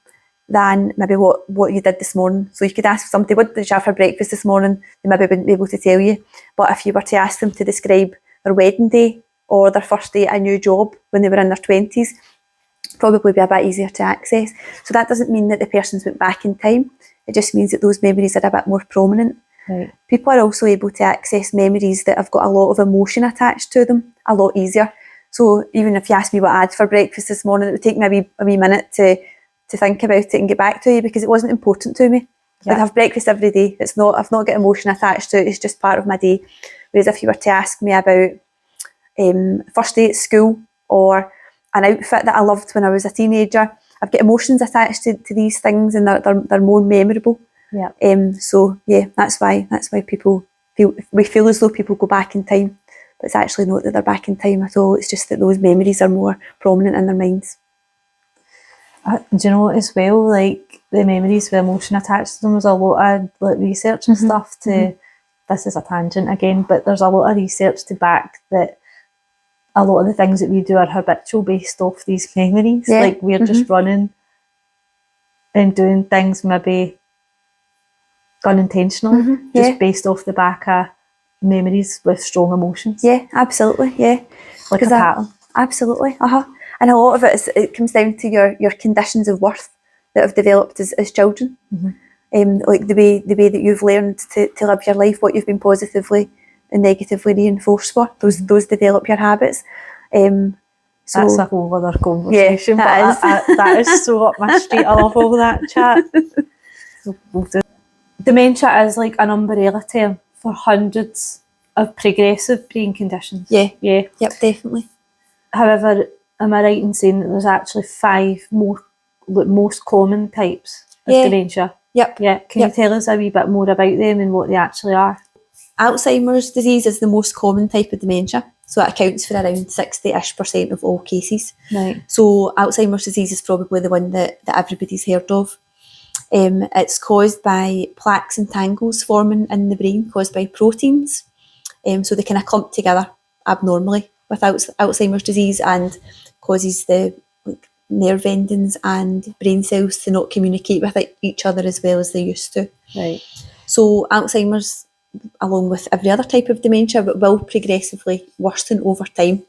maybe what you did this morning. So you could ask somebody, what did you have for breakfast this morning? They maybe wouldn't be able to tell you. But if you were to ask them to describe their wedding day or their first day at a new job when they were in their 20s, probably be a bit easier to access. So that doesn't mean that the person's went back in time. It just means that those memories are a bit more prominent. Right. People are also able to access memories that have got a lot of emotion attached to them a lot easier. So even if you ask me what I had for breakfast this morning, it would take me a wee minute to think about it and get back to you because it wasn't important to me. Yeah. I'd have breakfast every day. I've not got emotion attached to it. It's just part of my day. Whereas if you were to ask me about first day at school or an outfit that I loved when I was a teenager, I've got emotions attached to these things and they're more memorable. Yeah. So yeah, that's why people feel as though people go back in time, but it's actually not that they're back in time at all. It's just that those memories are more prominent in their minds. Do you know as well, like the memories with emotion attached to them, there's a lot of like research and stuff to, this is a tangent again, but there's a lot of research to back that a lot of the things that we do are habitual based off these memories. Yeah. Like we're just running and doing things maybe unintentionally, just based off the back of memories with strong emotions. Yeah, absolutely, yeah. Like a pattern. Absolutely, And a lot of it comes down to your conditions of worth that have developed as children. Like the way that you've learned to live your life, what you've been positively and negatively reinforced for, those develop your habits. So that's a whole other conversation. Yeah, that is so up my street. I love all that chat. Dementia is like an umbrella term for hundreds of progressive brain conditions. Yeah. Yep, definitely. However, am I right in saying that there's actually 5 most common types of dementia? Yep. Yeah. Can you tell us a wee bit more about them and what they actually are? Alzheimer's disease is the most common type of dementia, so it accounts for around 60% of all cases. Right. So Alzheimer's disease is probably the one that everybody's heard of. It's caused by plaques and tangles forming in the brain caused by proteins. So they kind of clump together abnormally with Alzheimer's disease and causes the nerve endings and brain cells to not communicate with each other as well as they used to. Right. So Alzheimer's, along with every other type of dementia, but will progressively worsen over time.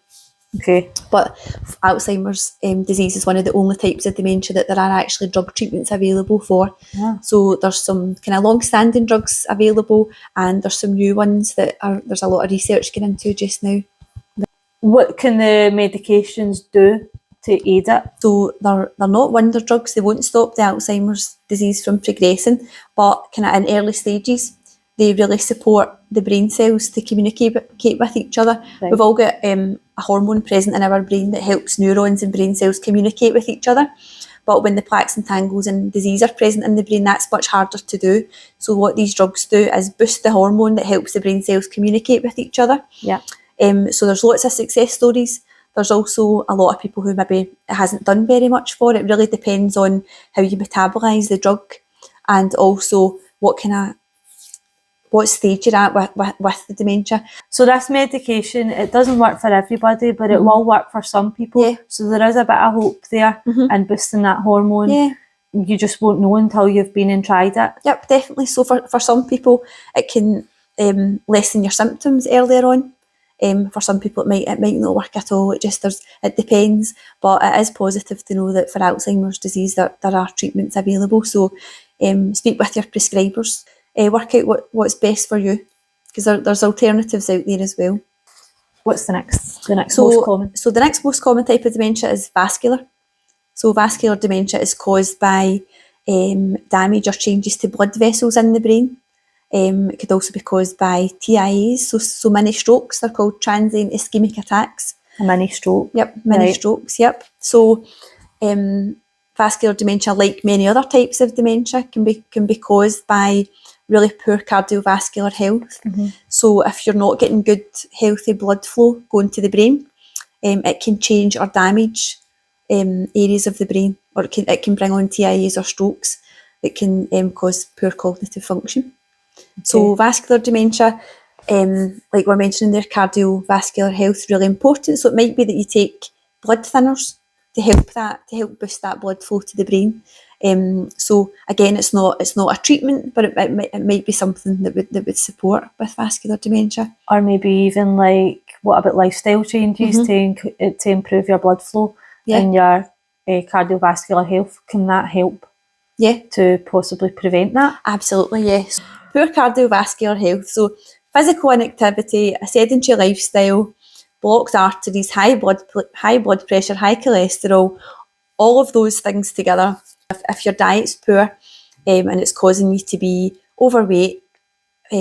Okay. But Alzheimer's disease is one of the only types of dementia that there are actually drug treatments available for. Yeah. So there's some kind of long-standing drugs available and there's some new ones that there's a lot of research going into just now. What can the medications do to aid it? So they're not wonder drugs. They won't stop the Alzheimer's disease from progressing, but kind of in early stages, they really support the brain cells to communicate with each other. Right. We've all got a hormone present in our brain that helps neurons and brain cells communicate with each other. But when the plaques and tangles and disease are present in the brain, that's much harder to do. So what these drugs do is boost the hormone that helps the brain cells communicate with each other. Yeah. So there's lots of success stories. There's also a lot of people who maybe it hasn't done very much for. It really depends on how you metabolise the drug, and also what stage you're at with the dementia. So this medication, it doesn't work for everybody, but it will work for some people. Yeah. So there is a bit of hope there in boosting that hormone. Yeah. You just won't know until you've been and tried it. Yep, definitely. So for some people, it can lessen your symptoms earlier on. For some people, it might not work at all. It depends. But it is positive to know that for Alzheimer's disease, there are treatments available. So speak with your prescribers. Work out what's best for you, because there's alternatives out there as well. What's the next most common? So the next most common type of dementia is vascular. So vascular dementia is caused by damage or changes to blood vessels in the brain. It could also be caused by TIAs, so mini strokes. They're called transient ischemic attacks. A mini stroke. Yep, mini strokes, yep. So vascular dementia, like many other types of dementia, can be caused by really poor cardiovascular health. So if you're not getting good, healthy blood flow going to the brain, it can change or damage areas of the brain, or it can bring on TIAs or strokes that can cause poor cognitive function. Okay. So vascular dementia, like we're mentioning there, cardiovascular health is really important. So it might be that you take blood thinners to help boost that blood flow to the brain. So again, it's not a treatment, but it might be something that would support with vascular dementia. Or maybe even like, what about lifestyle changes to improve your blood flow and your cardiovascular health? Can that help? Yeah, to possibly prevent that? Absolutely, yes. Poor cardiovascular health, so physical inactivity, a sedentary lifestyle, blocked arteries, high blood pressure, high cholesterol, all of those things together. If your diet's poor and it's causing you to be overweight,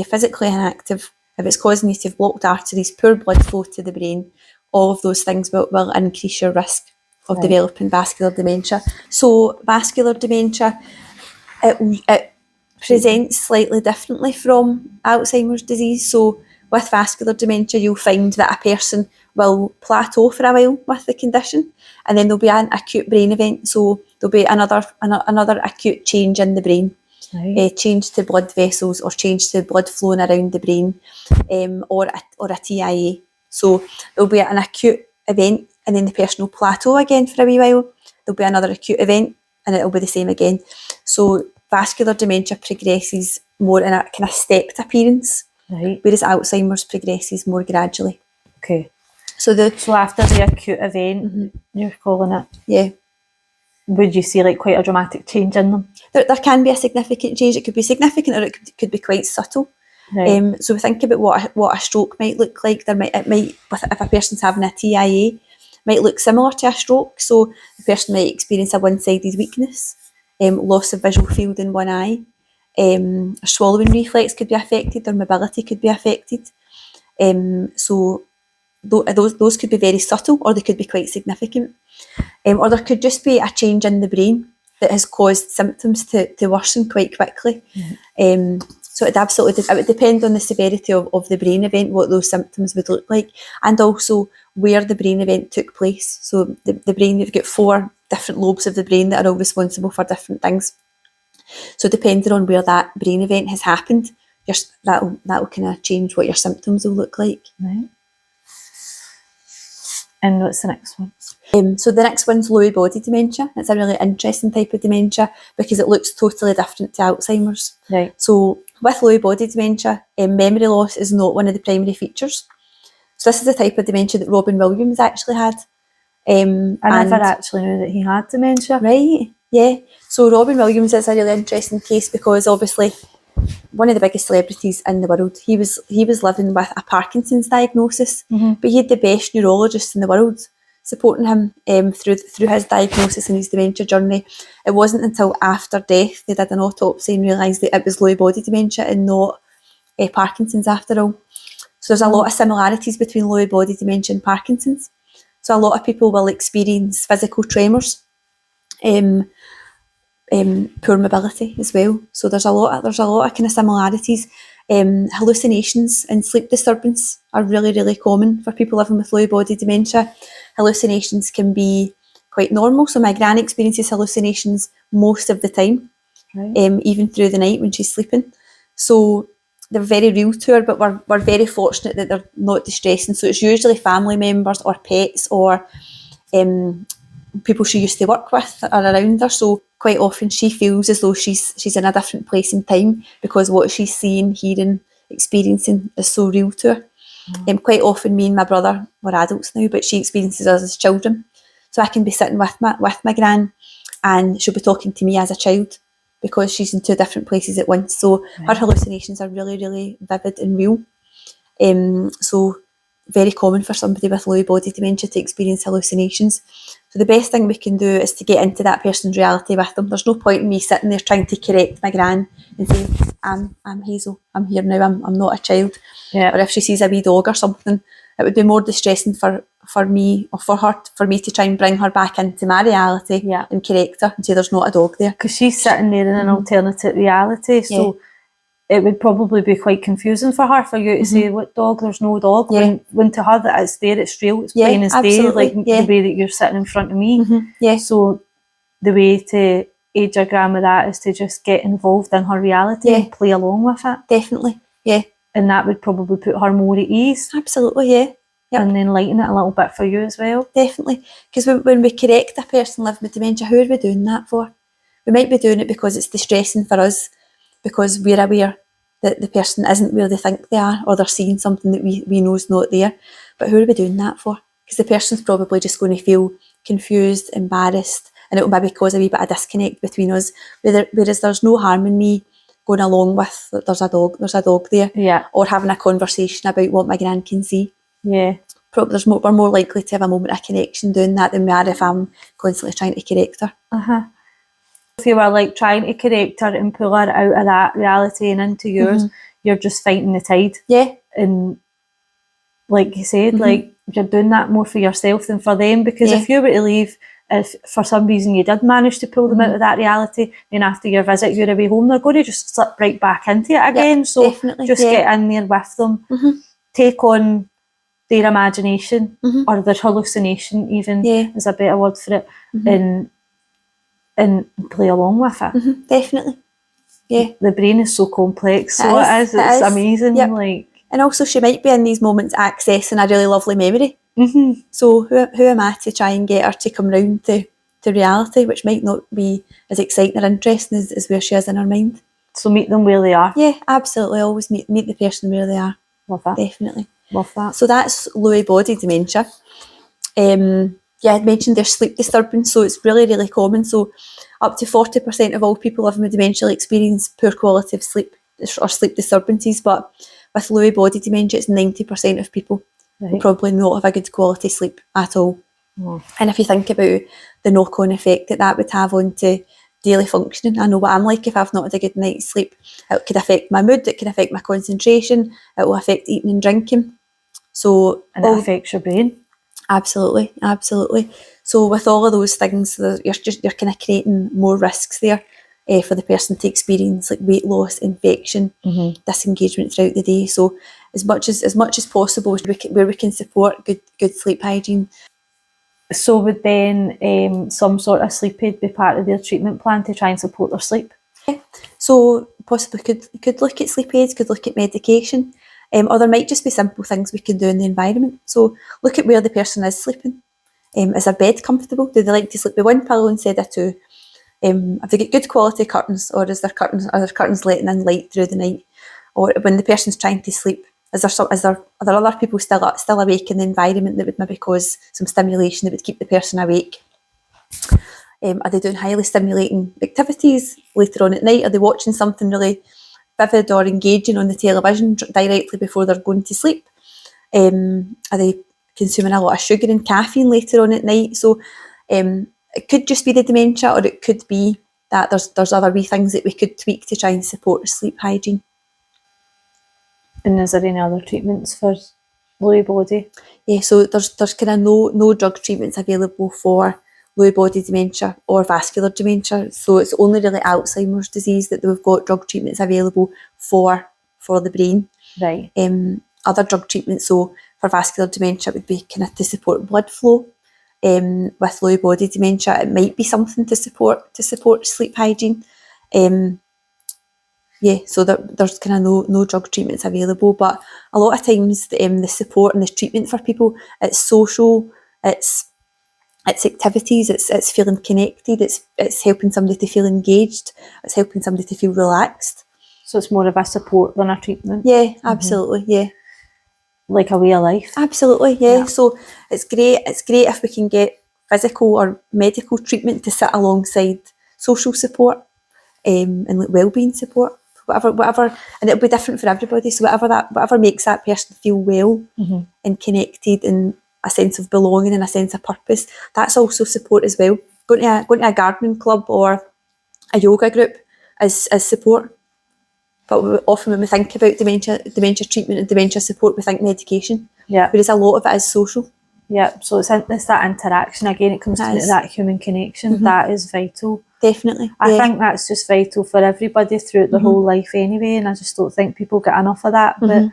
physically inactive, if it's causing you to have blocked arteries, poor blood flow to the brain, all of those things will increase your risk of developing vascular dementia. So vascular dementia, it presents slightly differently from Alzheimer's disease. So with vascular dementia, you'll find that a person will plateau for a while with the condition, and then there'll be an acute brain event. So there'll be another acute change in the brain, change to blood vessels or change to blood flowing around the brain, or a TIA. So there'll be an acute event, and then the person will plateau again for a wee while. There'll be another acute event, and it'll be the same again. So vascular dementia progresses more in a kind of stepped appearance, whereas Alzheimer's progresses more gradually. Okay. So after the acute event, you're calling it? Yeah. Would you see like quite a dramatic change in them? There can be a significant change. It could be significant, or it could be quite subtle. Right. So we think about what a stroke might look like. If a person's having a TIA, might look similar to a stroke. So the person might experience a one-sided weakness, loss of visual field in one eye, a swallowing reflex could be affected, their mobility could be affected. So those could be very subtle, or they could be quite significant. Or there could just be a change in the brain that has caused symptoms to worsen quite quickly. So it would depend on the severity of the brain event, what those symptoms would look like, and also where the brain event took place. So the brain, you've got 4 different lobes of the brain that are all responsible for different things. So depending on where that brain event has happened, that'll kind of change what your symptoms will look like. Right. And what's the next one? So the next one's Lewy body dementia. It's a really interesting type of dementia because it looks totally different to Alzheimer's. Right. So with Lewy body dementia, memory loss is not one of the primary features. So this is the type of dementia that Robin Williams actually had. I never actually knew that he had dementia. Right, yeah. So Robin Williams is a really interesting case because obviously one of the biggest celebrities in the world. He was living with a Parkinson's diagnosis, but he had the best neurologist in the world supporting him through his diagnosis and his dementia journey. It wasn't until after death they did an autopsy and realised that it was Lewy body dementia and not Parkinson's after all. So there's a lot of similarities between Lewy body dementia and Parkinson's. So a lot of people will experience physical tremors. poor mobility as well. So there's a lot of kind of similarities. Hallucinations and sleep disturbance are really, really common for people living with Lewy body dementia. Hallucinations can be quite normal. So my gran experiences hallucinations most of the time, even through the night when she's sleeping. So they're very real to her, but we're very fortunate that they're not distressing. So it's usually family members or pets or people she used to work with are around her. So quite often she feels as though she's in a different place in time because what she's seeing, hearing, experiencing is so real to her. Quite often me and my brother, we're adults now, but she experiences us as children. So I can be sitting with my gran and she'll be talking to me as a child because she's in two different places at once. So her hallucinations are really, really vivid and real. So very common for somebody with Lewy body dementia to experience hallucinations. So the best thing we can do is to get into that person's reality with them. There's no point in me sitting there trying to correct my gran and say, I'm Hazel, I'm here now, I'm not a child. Yeah. Or if she sees a wee dog or something, it would be more distressing for me or for me to try and bring her back into my reality and correct her and say there's not a dog there. Because she's sitting there in an alternative reality, so it would probably be quite confusing for her, for you to say, what dog, there's no dog, when to her that it's there, it's real, it's plain as day, like the way that you're sitting in front of me. So the way to aid your gran with that is to just get involved in her reality and play along with it. Definitely, And that would probably put her more at ease. Absolutely, Yep. And then lighten it a little bit for you as well. Definitely. Because when we correct a person living with dementia, who are we doing that for? We might be doing it because it's distressing for us, because we're aware that the person isn't where they think they are, or they're seeing something that we know is not there. But who are we doing that for? Because the person's probably just going to feel confused, embarrassed, and it will maybe cause a wee bit of disconnect between us. Whereas there's no harm in me going along with there's a dog there, or having a conversation about what my gran can see. Probably we're more likely to have a moment of connection doing that than we are if I'm constantly trying to correct her. If you were like trying to correct her and pull her out of that reality and into yours, you're just fighting the tide. And like you said, like you're doing that more for yourself than for them, because if you were to leave, if for some reason you did manage to pull them out of that reality, then after your visit you're away home, they're going to just slip right back into it again. So just get in there with them, take on their imagination or their hallucination even is a better word for it, and play along with it. Definitely. The brain is so complex, so it is. It's amazing. Like, and also she might be in these moments accessing a really lovely memory. So who am I to try and get her to come round to reality, which might not be as exciting or interesting as where she is in her mind. So meet them where they are. Yeah, absolutely. Always meet the person where they are. Love that. Definitely. Love that. So that's Lewy body dementia. I'd mentioned there's sleep disturbance, so it's really, really common. So up to 40% of all people living with dementia experience poor quality of sleep or sleep disturbances, but with Lewy body dementia, it's 90% of people will probably not have a good quality sleep at all. And if you think about the knock-on effect that would have onto daily functioning, I know what I'm like if I've not had a good night's sleep. It could affect my mood, it can affect my concentration, it will affect eating and drinking. So, and it affects your brain. Absolutely. So with all of those things, you're kind of creating more risks there for the person to experience, like weight loss, infection, disengagement throughout the day. So as much as possible, where we can support good sleep hygiene. So would then some sort of sleep aid be part of their treatment plan to try and support their sleep? So possibly could look at sleep aids, could look at medication. Or there might just be simple things we can do in the environment. So look at where the person is sleeping. Is their bed comfortable? Do they like to sleep with one pillow instead of two? Have they got good quality curtains, or are their curtains letting in light through the night? Or when the person's trying to sleep, are there other people still awake in the environment that would maybe cause some stimulation that would keep the person awake? Are they doing highly stimulating activities later on at night? Are they watching something really vivid or engaging on the television directly before they're going to sleep? Are they consuming a lot of sugar and caffeine later on at night? So it could just be the dementia, or it could be that there's other wee things that we could tweak to try and support sleep hygiene. And is there any other treatments for Lewy body? Yeah, so there's kind of no drug treatments available for Lewy body dementia or vascular dementia. So it's only really Alzheimer's disease that we've got drug treatments available for the brain. Right. Other drug treatments, so for vascular dementia, would be kind of to support blood flow. With Lewy body dementia, it might be something to support sleep hygiene. So there's kind of no drug treatments available, but a lot of times the support and the treatment for people, it's social, it's activities, it's feeling connected, it's helping somebody to feel engaged, it's helping somebody to feel relaxed. So it's more of a support than a treatment. Yeah, absolutely, yeah. Like a way of life. Absolutely, yeah. So it's great if we can get physical or medical treatment to sit alongside social support and like wellbeing support. Whatever, and it'll be different for everybody. So whatever makes that person feel well and connected and a sense of belonging and a sense of purpose, that's also support as well. Going to a gardening club or a yoga group is support. But often when we think about dementia treatment and dementia support, we think medication. Yeah. Whereas a lot of it is social. Yeah. So it's that interaction again. It comes to that human connection. That is vital. Definitely. I think that's just vital for everybody throughout their whole life anyway, and I just don't think people get enough of that. But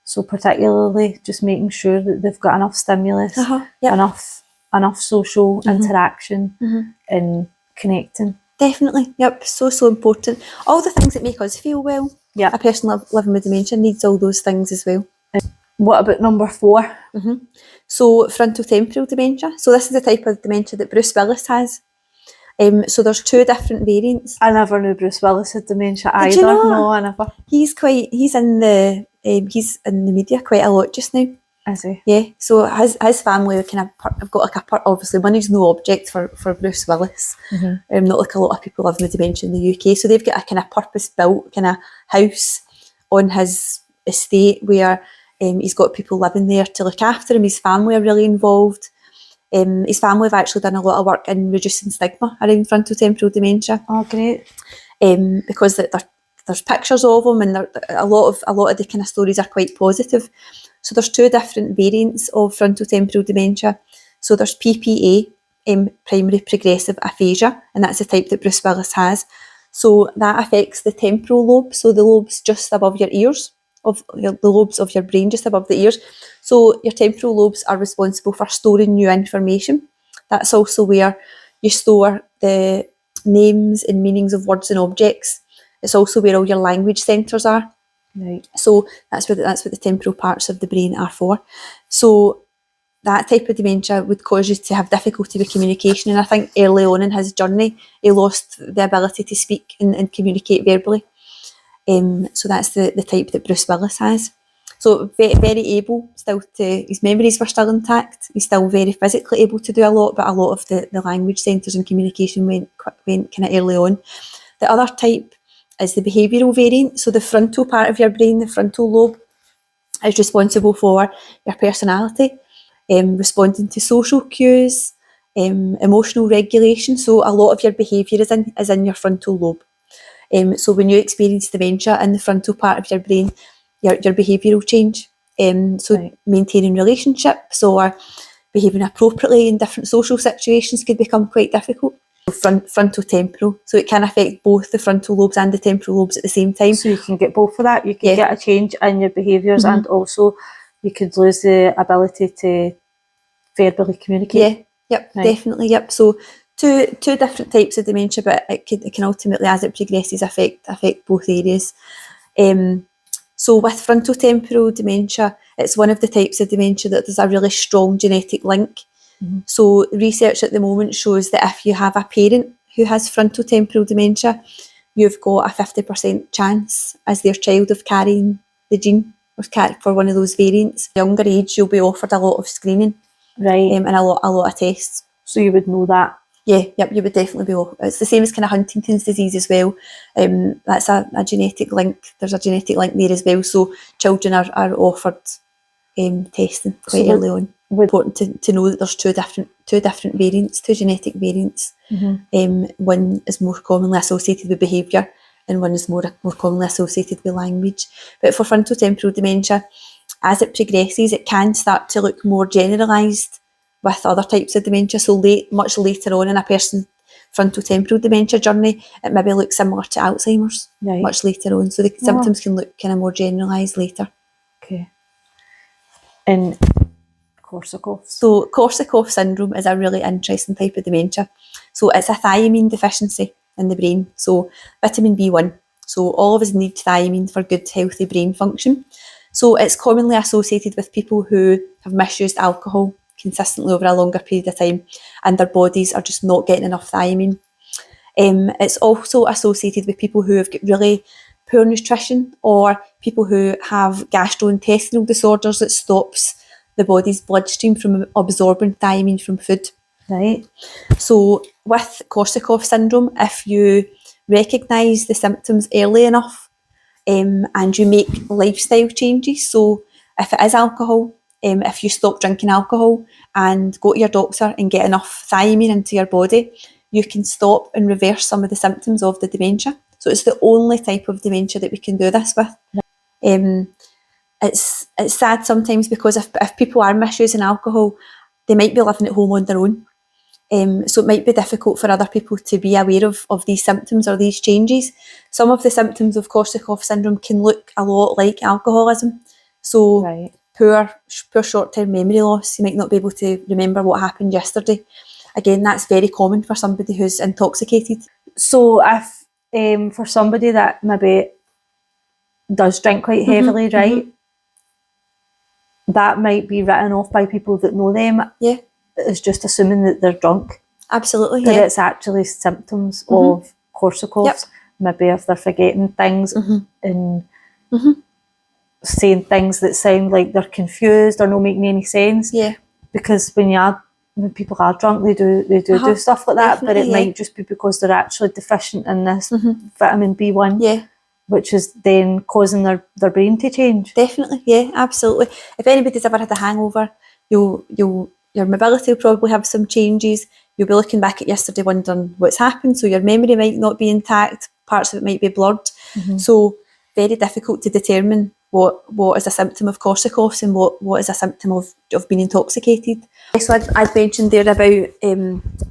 so particularly just making sure that they've got enough stimulus, enough social interaction and connecting. Definitely, yep, so important. All the things that make us feel well. Yeah. A person living with dementia needs all those things as well. What about number 4? So frontotemporal dementia. So this is the type of dementia that Bruce Willis has. So there's 2 different variants. I never knew Bruce Willis had dementia either. Did you know? No, I never. He's in the media quite a lot just now. Is he? Yeah. So his family kind of have got like obviously money's no object for Bruce Willis. Not like a lot of people living with dementia in the UK. So they've got a kind of purpose built kind of house on his estate where he's got people living there to look after him. His family are really involved. His family have actually done a lot of work in reducing stigma around frontotemporal dementia. Oh, great. Because there's pictures of him, and a lot of the kind of stories are quite positive. So there's 2 different variants of frontotemporal dementia. So there's PPA, primary progressive aphasia, and that's the type that Bruce Willis has. So that affects the temporal lobe, so the lobes just above your ears, the lobes of your brain just above the ears. So your temporal lobes are responsible for storing new information. That's also where you store the names and meanings of words and objects. It's also where all your language centres are. Right. So that's what the temporal parts of the brain are for. So that type of dementia would cause you to have difficulty with communication, and I think early on in his journey he lost the ability to speak and communicate verbally. So that's the type that Bruce Willis has. So very, very able still to, his memories were still intact, he's still very physically able to do a lot, but a lot of the language centres and communication went kind of early on. The other type is the behavioural variant. So the frontal part of your brain, the frontal lobe, is responsible for your personality, responding to social cues, emotional regulation. So a lot of your behaviour is in your frontal lobe. So when you experience dementia in the frontal part of your brain, your behaviour will change. Right. Maintaining relationships or behaving appropriately in different social situations could become quite difficult. Frontotemporal, so it can affect both the frontal lobes and the temporal lobes at the same time. So you can get both of that. You can get a change in your behaviours, and also you could lose the ability to verbally communicate. Yep, definitely. Yep. So two different types of dementia, but it can ultimately, as it progresses, affect both areas. So with frontotemporal dementia, it's one of the types of dementia that there's a really strong genetic link. So research at the moment shows that if you have a parent who has frontotemporal dementia, you've got a 50% chance as their child of carrying the gene or for one of those variants. At a younger age, you'll be offered a lot of screening, right, and a lot of tests. So you would know that. Yeah, yep, you would definitely be. It's the same as kind of Huntington's disease as well. That's a genetic link. There's a genetic link there as well. So children are offered testing quite early on. Important to know that there's two different variants, 2 genetic variants. One is more commonly associated with behaviour, and one is more commonly associated with language. But for frontotemporal dementia, as it progresses, it can start to look more generalised with other types of dementia. So much later on in a person's frontotemporal dementia journey, it maybe looks similar to Alzheimer's much later on. So the symptoms can look kind of more generalised later. Okay. And Korsakoff. So Korsakoff syndrome is a really interesting type of dementia. So it's a thiamine deficiency in the brain. So vitamin B1. So all of us need thiamine for good, healthy brain function. So it's commonly associated with people who have misused alcohol consistently over a longer period of time, and their bodies are just not getting enough thiamine. It's also associated with people who have got really poor nutrition, or people who have gastrointestinal disorders that stops the body's bloodstream from absorbing thiamine from food. Right. So with Korsakoff syndrome, if you recognise the symptoms early enough, and you make lifestyle changes, so if it is alcohol, if you stop drinking alcohol and go to your doctor and get enough thiamine into your body, you can stop and reverse some of the symptoms of the dementia. So it's the only type of dementia that we can do this with. It's sad sometimes, because if people are misusing alcohol, they might be living at home on their own. So it might be difficult for other people to be aware of these symptoms or these changes. Some of the symptoms of Korsakoff syndrome can look a lot like alcoholism. So poor short-term memory loss. You might not be able to remember what happened yesterday. Again, that's very common for somebody who's intoxicated. So if for somebody that maybe does drink quite heavily, right, that might be written off by people that know them. Yeah. It's just assuming that they're drunk. Absolutely, that it's actually symptoms of Korsakoff's. Maybe if they're forgetting things and saying things that sound like they're confused or not making any sense. Yeah. Because when people are drunk, they do stuff like that, but it might just be because they're actually deficient in this vitamin B1. Yeah. Which is then causing their brain to change. Definitely, yeah, absolutely. If anybody's ever had a hangover, your mobility will probably have some changes. You'll be looking back at yesterday wondering what's happened, so your memory might not be intact, parts of it might be blurred. So very difficult to determine what is a symptom of Korsakoff's and what is a symptom of being intoxicated. So I'd mentioned there about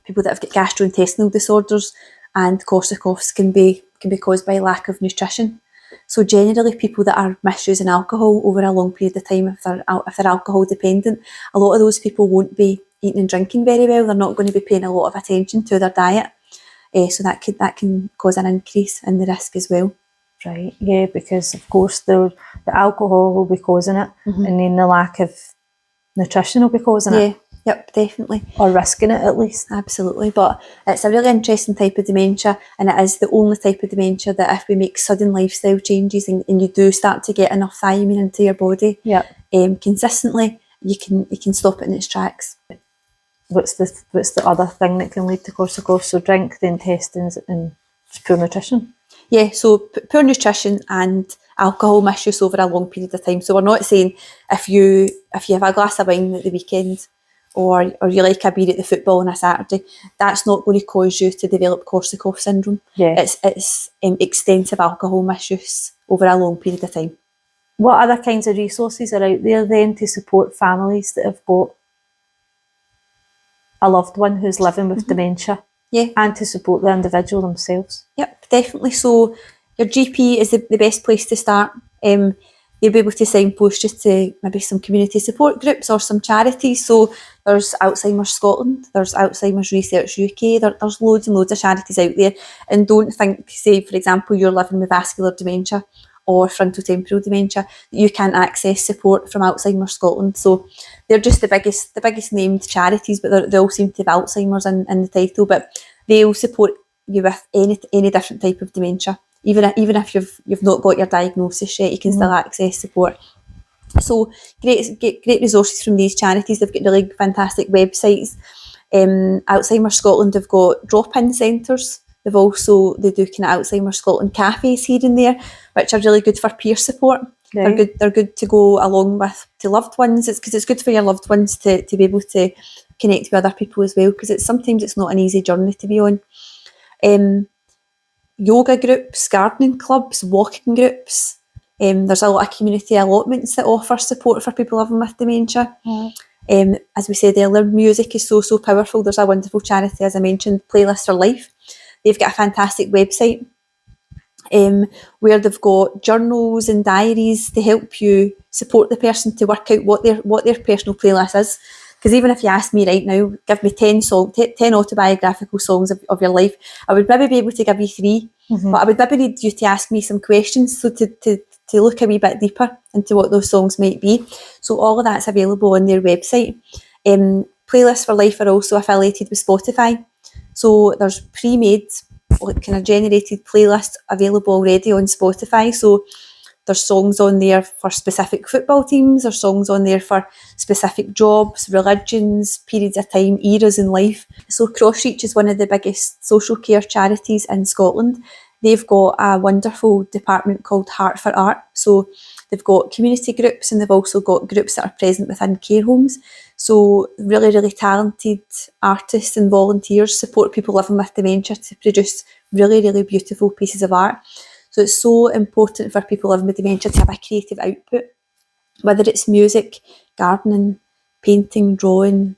people that have got gastrointestinal disorders, and Korsakoff's can be caused by lack of nutrition. So generally, people that are misusing alcohol over a long period of time, if they're alcohol dependent, a lot of those people won't be eating and drinking very well. They're not going to be paying a lot of attention to their diet. So that can cause an increase in the risk as well. Right, yeah, because of course the alcohol will be causing it, and then the lack of nutrition will be causing it. Yep, definitely. Or risking it at least. Absolutely, but it's a really interesting type of dementia, and it is the only type of dementia that if we make sudden lifestyle changes and you do start to get enough thiamine into your body consistently, you can stop it in its tracks. What's the other thing that can lead to Korsakoff? So drink, the intestines, and poor nutrition. Yeah, so poor nutrition and alcohol misuse over a long period of time. So we're not saying if you have a glass of wine at the weekend, or you like a beer at the football on a Saturday, that's not going to cause you to develop Korsakoff syndrome. Yeah. It's extensive alcohol misuse over a long period of time. What other kinds of resources are out there then to support families that have got a loved one who's living with dementia? Yeah. And to support the individual themselves? Yep, definitely. So your GP is the best place to start. You'll be able to signpost just to maybe some community support groups or some charities. So there's Alzheimer's Scotland, there's Alzheimer's Research UK, there's loads and loads of charities out there. And don't think, say for example, you're living with vascular dementia or frontotemporal dementia, you can't access support from Alzheimer's Scotland. So they're just the biggest named charities, but they all seem to have Alzheimer's in the title. But they'll support you with any different type of dementia. Even if you've not got your diagnosis yet, you can still access support. So great resources from these charities. They've got really fantastic websites. Alzheimer's Scotland have got drop-in centres. They do kind of Alzheimer's Scotland cafes here and there, which are really good for peer support. Right. They're good to go along with to loved ones. It's because it's good for your loved ones to be able to connect with other people as well, because sometimes it's not an easy journey to be on. Yoga groups, gardening clubs, walking groups. There's a lot of community allotments that offer support for people living with dementia. As we said earlier, music is so powerful. There's a wonderful charity, as I mentioned, Playlist for Life. They've got a fantastic website where they've got journals and diaries to help you support the person to work out what their personal playlist is. Because even if you ask me right now, give me 10 autobiographical songs of your life, I would maybe be able to give you 3, but I would maybe need you to ask me some questions so to look a wee bit deeper into what those songs might be. So all of that's available on their website. Playlists for Life are also affiliated with Spotify. So there's pre-made, kind of generated playlists available already on Spotify. So there's songs on there for specific football teams, there's songs on there for specific jobs, religions, periods of time, eras in life. So Crossreach is one of the biggest social care charities in Scotland. They've got a wonderful department called Heart for Art. So they've got community groups and they've also got groups that are present within care homes. So really talented artists and volunteers support people living with dementia to produce really beautiful pieces of art. So it's so important for people living with dementia to have a creative output, whether it's music, gardening, painting, drawing,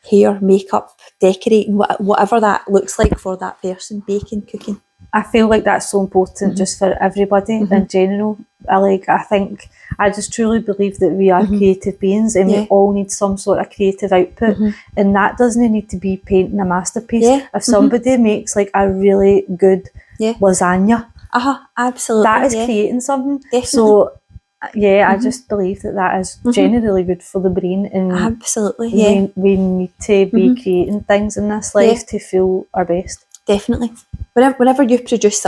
hair, makeup, decorating, whatever that looks like for that person, baking, cooking. I feel like that's so important just for everybody in general. I just truly believe that we are creative beings and we all need some sort of creative output, and that doesn't need to be painting a masterpiece. If somebody makes like a really good lasagna, absolutely, that is creating something. Definitely. So I just believe that is generally good for the brain, and absolutely, we need to be creating things in this life to feel our best. Definitely. Whenever you produce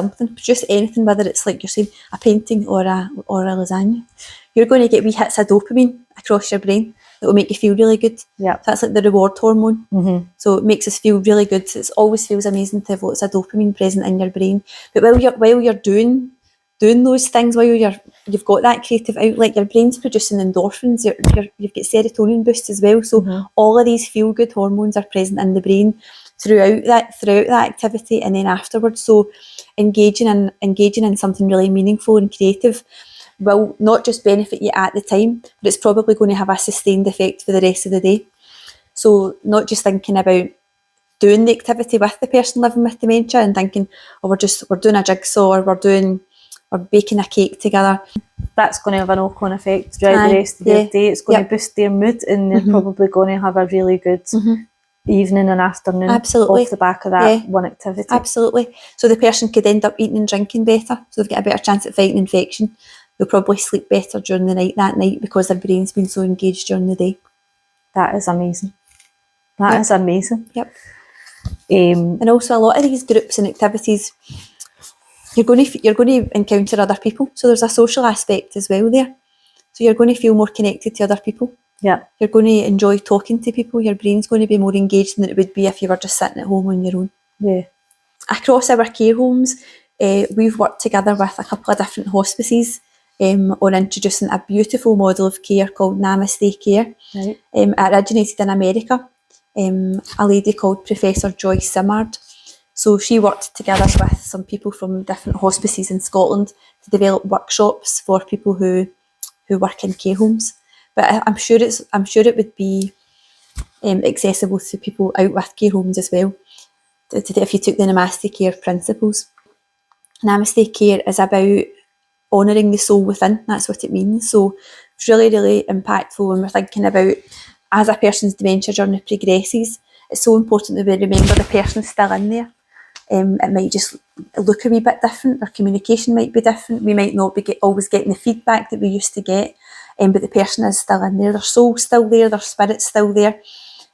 anything, whether it's like you're saying a painting or a lasagna, you're going to get wee hits of dopamine across your brain that will make you feel really good. Yeah, so that's like the reward hormone. So it makes us feel really good. It always feels amazing to have lots of dopamine present in your brain. But while you're doing those things, while you've got that creative outlet, your brain's producing endorphins. You've got serotonin boosts as well. So all of these feel good hormones are present in the brain throughout that activity and then afterwards. So engaging in something really meaningful and creative will not just benefit you at the time, but it's probably going to have a sustained effect for the rest of the day. So not just thinking about doing the activity with the person living with dementia and thinking, oh, we're doing a jigsaw, or we're baking a cake together. That's going to have a knock-on effect throughout the rest of their day. It's going to boost their mood, and they're probably going to have a really good evening and afternoon off the back of that one activity. Absolutely. So the person could end up eating and drinking better, so they've got a better chance at fighting infection. They'll probably sleep better during the night that night because their brain's been so engaged during the day. That is amazing. That is amazing. Yep. And also a lot of these groups and activities, you're going to encounter other people. So there's a social aspect as well there. So you're going to feel more connected to other people. Yeah. You're going to enjoy talking to people. Your brain's going to be more engaged than it would be if you were just sitting at home on your own. Yeah. Across our care homes, we've worked together with a couple of different hospices on introducing a beautiful model of care called Namaste Care. Right. It originated in America. A lady called Professor Joyce Simard. So she worked together with some people from different hospices in Scotland to develop workshops for people who work in care homes. But I'm sure it would be accessible to people out with care homes as well, if you took the Namaste Care principles. Namaste Care is about honouring the soul within. That's what it means. So it's really impactful when we're thinking about, as a person's dementia journey progresses, it's so important that we remember the person's still in there. It might just look a wee bit different, our communication might be different, we might not be always getting the feedback that we used to get, but the person is still in there, their soul's still there, their spirit's still there.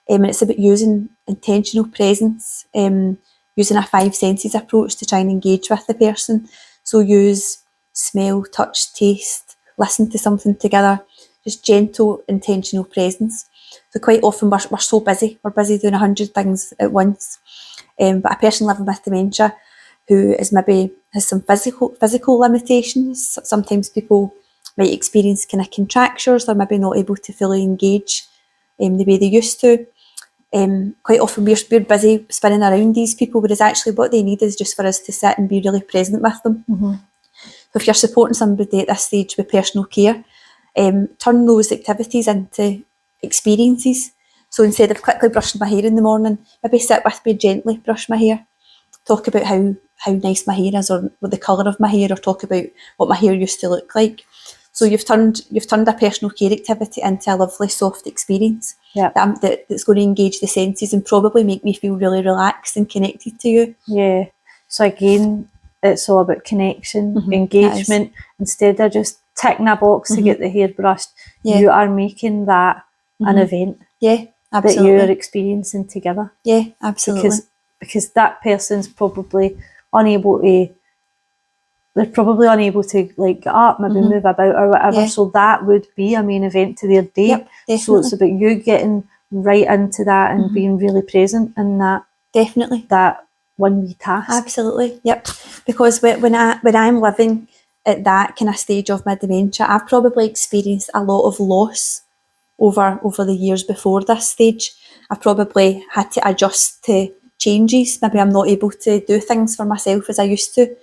And it's about using intentional presence, using a 5 senses approach to try and engage with the person. So use smell, touch, taste, listen to something together, just gentle, intentional presence. So quite often we're so busy, we're busy doing 100 things at once. But a person living with dementia who is maybe has some physical limitations, sometimes people might experience kind of contractures, they're maybe not able to fully engage the way they used to. Quite often we're busy spinning around these people, whereas actually what they need is just for us to sit and be really present with them. So if you're supporting somebody at this stage with personal care, turn those activities into experiences. So instead of quickly brushing my hair in the morning, maybe sit with me, gently brush my hair, talk about how nice my hair is, or what the colour of my hair, or talk about what my hair used to look like. So you've turned a personal care activity into a lovely soft experience that's going to engage the senses and probably make me feel really relaxed and connected to you. Yeah. So again, it's all about connection, engagement. Instead of just ticking a box to get the hair brushed, you are making that an event. Yeah, absolutely. That you're experiencing together. Yeah, absolutely. Because that person's probably unable to. They're probably unable to like get up, maybe move about or whatever. So that would be a main event to their day. Yep, definitely. So it's about you getting right into that and being really present in that. Definitely. That one wee task. Absolutely. Yep. Because when I'm living at that kind of stage of my dementia, I've probably experienced a lot of loss over the years before this stage. I've probably had to adjust to changes. Maybe I'm not able to do things for myself as I used to.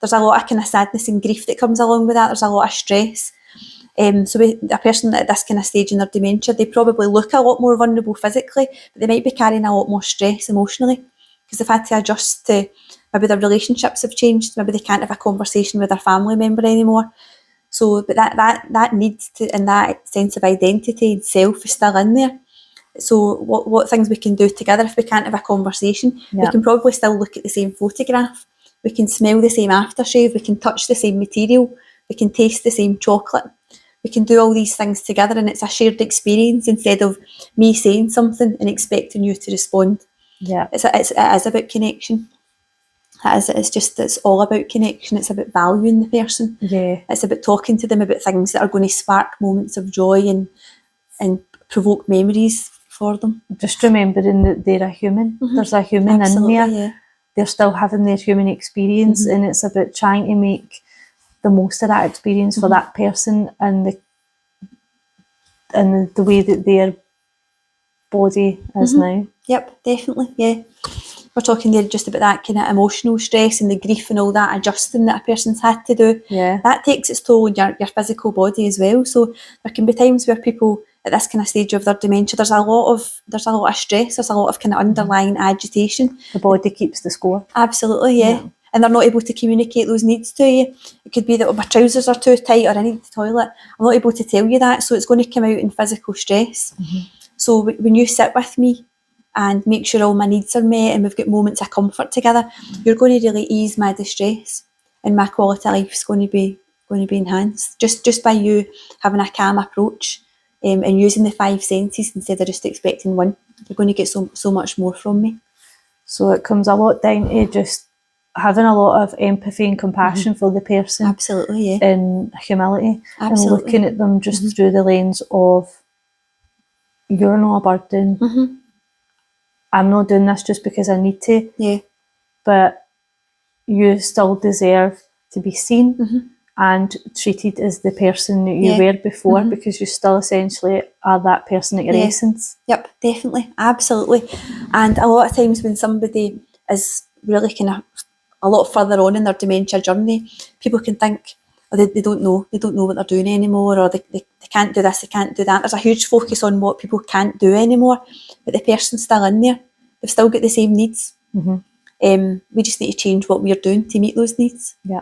There's a lot of kind of sadness and grief that comes along with that. There's a lot of stress. So a person at this kind of stage in their dementia, they probably look a lot more vulnerable physically, but they might be carrying a lot more stress emotionally because they've had to adjust to, maybe their relationships have changed, maybe they can't have a conversation with their family member anymore. So, but that need to, and that sense of identity and self is still in there. So what things we can do together if we can't have a conversation? We can probably still look at the same photograph. We can smell the same aftershave. We can touch the same material. We can taste the same chocolate. We can do all these things together, and it's a shared experience instead of me saying something and expecting you to respond. Yeah, it is about connection. It's all about connection. It's about valuing the person. Yeah, it's about talking to them about things that are going to spark moments of joy and provoke memories for them. Just remembering that they're a human. There's a human in there. Yeah. They're still having their human experience, and it's about trying to make the most of that experience for that person and the way that their body is now. Yep, definitely, yeah. We're talking there just about that kind of emotional stress and the grief and all that adjusting that a person's had to do. Yeah. That takes its toll on your physical body as well. So there can be times where people at this kind of stage of their dementia, there's a lot of stress, there's a lot of kind of underlying agitation. The body keeps the score. Absolutely, yeah. And they're not able to communicate those needs to you. It could be that my trousers are too tight or I need the toilet. I'm not able to tell you that, so it's going to come out in physical stress. So when you sit with me and make sure all my needs are met and we've got moments of comfort together, you're going to really ease my distress and my quality of life is going to be enhanced. Just by you having a calm approach and using the 5 senses instead of just expecting one, you're going to get so much more from me. So it comes a lot down to just having a lot of empathy and compassion for the person. Absolutely, yeah. And humility. Absolutely. And looking at them just through the lens of, you're not a burden. I'm not doing this just because I need to. Yeah. But you still deserve to be seen and treated as the person that you were before because you still essentially are that person at your essence. Yep, definitely. Absolutely. And a lot of times when somebody is really kind of a lot further on in their dementia journey, people can think, they don't know what they're doing anymore, or they can't do this, they can't do that. There's a huge focus on what people can't do anymore, but the person's still in there. They've still got the same needs. We just need to change what we're doing to meet those needs. Yeah.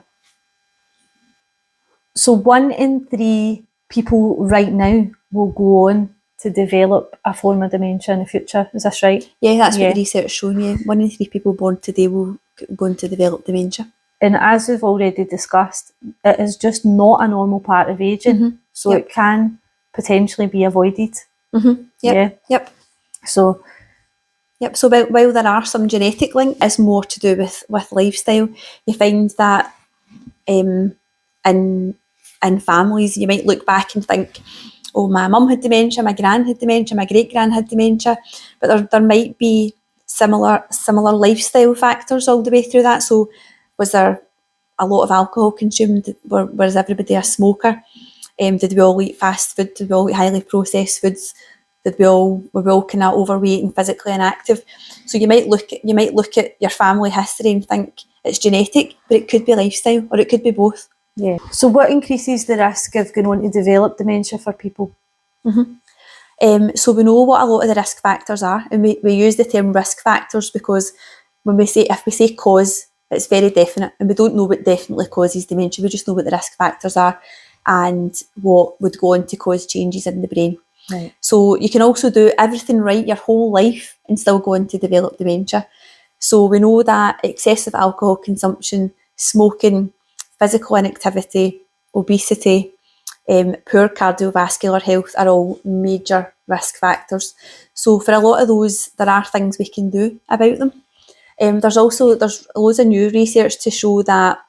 So 1 in 3 people right now will go on to develop a form of dementia in the future. Is this right? Yeah, that's what the research shown. Yeah, 1 in 3 people born today will go on to develop dementia. And as we've already discussed, it is just not a normal part of ageing. So it can potentially be avoided. Yep. So while there are some genetic links, it's more to do with lifestyle. You find that in families, you might look back and think, oh, my mum had dementia, my gran had dementia, my great-gran had dementia, but there might be similar lifestyle factors all the way through that. So was there a lot of alcohol consumed? Was everybody a smoker? Did we all eat fast food? Did we all eat highly processed foods? Were we all kind of overweight and physically inactive? So you might look at your family history and think it's genetic, but it could be lifestyle, or it could be both. Yeah. So what increases the risk of going on to develop dementia for people? So we know what a lot of the risk factors are, and we use the term risk factors because if we say cause, it's very definite, and we don't know what definitely causes dementia. We just know what the risk factors are and what would go on to cause changes in the brain. Right. So you can also do everything right your whole life and still go on to develop dementia. So we know that excessive alcohol consumption, smoking, physical inactivity, obesity, poor cardiovascular health are all major risk factors. So for a lot of those, there are things we can do about them. There's loads of new research to show that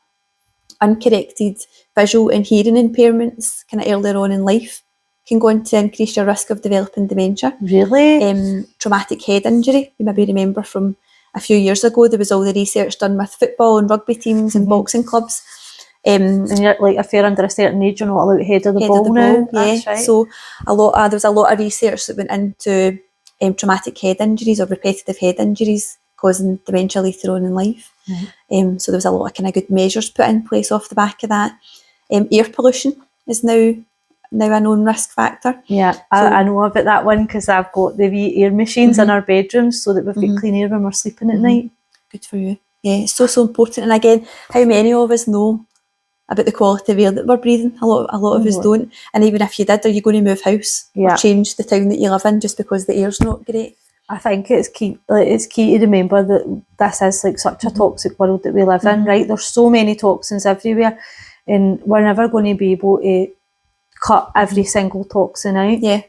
uncorrected visual and hearing impairments kind of earlier on in life can go on to increase your risk of developing dementia. Really? Traumatic head injury, you maybe remember from a few years ago, there was all the research done with football and rugby teams and boxing clubs. And you're like, if you're under a certain age, you're not allowed head of the ball now. Yeah. That's right. So there was a lot of research that went into traumatic head injuries or repetitive head injuries causing dementia later on in life. Right. So there was a lot of kind of good measures put in place off the back of that. Air pollution is now a known risk factor. Yeah, I know about that one because I've got the wee air machines in our bedrooms so that we've got clean air when we're sleeping at night. Good for you. Yeah, it's so important. And again, how many of us know about the quality of air that we're breathing? A lot of us don't. And even if you did, are you going to move house or change the town that you live in just because the air's not great? I think it's key. It's key to remember that this is like such a toxic world that we live in. Right, there's so many toxins everywhere, and we're never going to be able to cut every single toxin out. Yeah.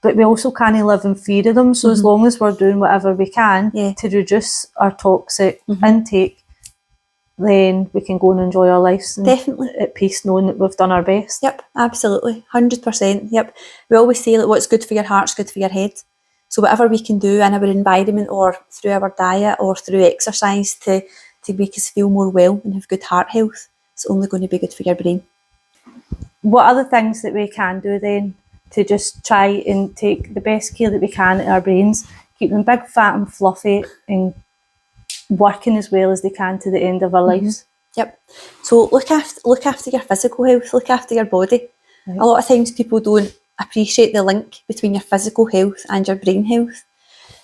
But we also can't live in fear of them. So as long as we're doing whatever we can to reduce our toxic intake, then we can go and enjoy our lives definitely at peace, knowing that we've done our best. Yep, absolutely, 100%. Yep, we always say that what's good for your heart's good for your head. So whatever we can do in our environment or through our diet or through exercise to make us feel more well and have good heart health, it's only going to be good for your brain. What are the things that we can do then to just try and take the best care that we can of our brains, keep them big, fat and fluffy and working as well as they can to the end of our lives? Yep. So look after your physical health, look after your body. Right. A lot of times people don't appreciate the link between your physical health and your brain health.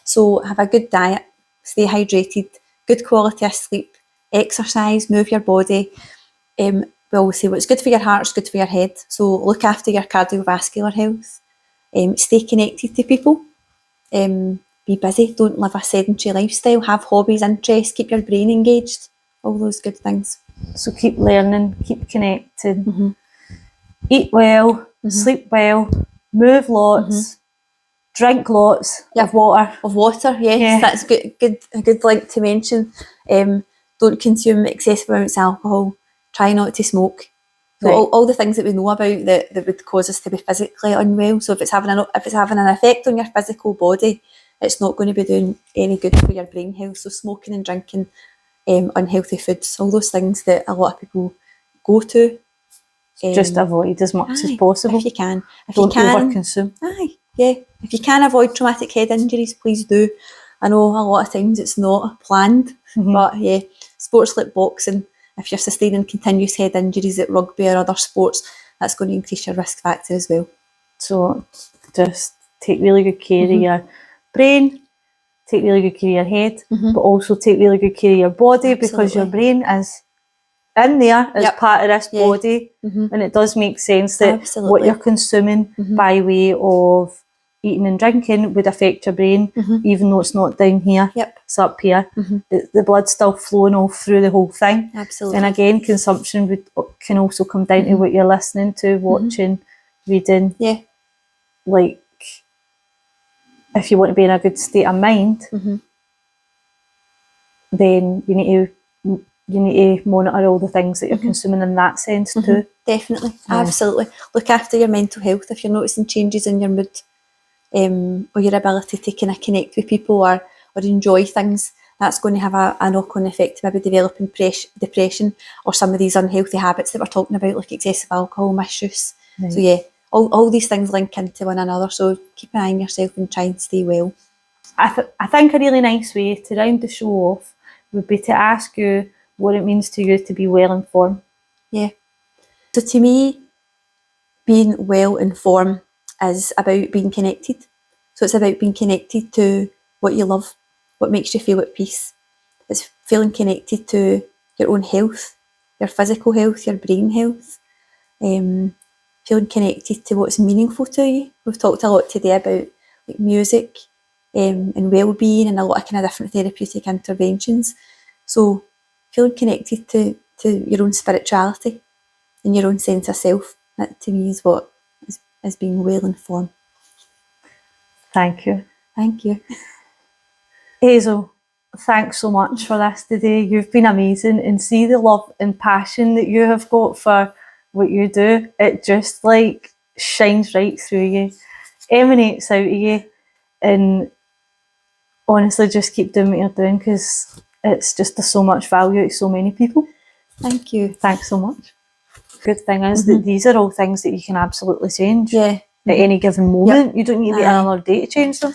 So have a good diet, stay hydrated, good quality of sleep, exercise, move your body. We always say what's good for your heart is good for your head. So look after your cardiovascular health. Stay connected to people. Be busy. Don't live a sedentary lifestyle. Have hobbies, interests. Keep your brain engaged. All those good things. So keep learning, keep connected. Eat well, sleep well, move lots, drink lots of water. Of water, yes. That's a good link to mention. Don't consume excessive amounts of alcohol. Try not to smoke. So all the things that we know about that would cause us to be physically unwell. So if it's having an effect on your physical body, it's not going to be doing any good for your brain health. So smoking and drinking, unhealthy foods, all those things that a lot of people go to. Just avoid as much as possible. If you can. Don't overconsume. If you can avoid traumatic head injuries, please do. I know a lot of times it's not planned, but sports like boxing, if you're sustaining continuous head injuries at rugby or other sports, that's going to increase your risk factor as well. So just take really good care of your brain, take really good care of your head, but also take really good care of your body because your brain is in there as part of this body, and it does make sense that what you're consuming by way of eating and drinking would affect your brain, even though it's not down here, it's up here. The blood's still flowing all through the whole thing. Absolutely. And again, consumption can also come down to what you're listening to, watching, reading. Like, if you want to be in a good state of mind, then you need to monitor all the things that you're consuming in that sense too. Definitely, absolutely. Look after your mental health. If you're noticing changes in your mood or your ability to kind of connect with people or enjoy things, that's going to have a knock-on effect to maybe developing depression or some of these unhealthy habits that we're talking about, like excessive alcohol misuse. So all these things link into one another, so keep an eye on yourself and try and stay well. I think a really nice way to round the show off would be to ask you what it means to you to be well informed. So to me, being well informed is about being connected. So it's about being connected to what you love, what makes you feel at peace. It's feeling connected to your own health, your physical health, your brain health, feeling connected to what's meaningful to you. We've talked a lot today about like music and well-being and a lot of kind of different therapeutic interventions. So feeling connected to your own spirituality and your own sense of self, that to me is what is being well informed. Thank you. Thank you. Hazel, thanks so much for this today. You've been amazing, and see the love and passion that you have got for what you do. It just like shines right through you, emanates out of you, and honestly just keep doing what you're doing because it's just there's so much value to so many people. Thank you. Thanks so much. Good thing is that these are all things that you can absolutely change Yeah. at any given moment. You don't need to wait another day to change them.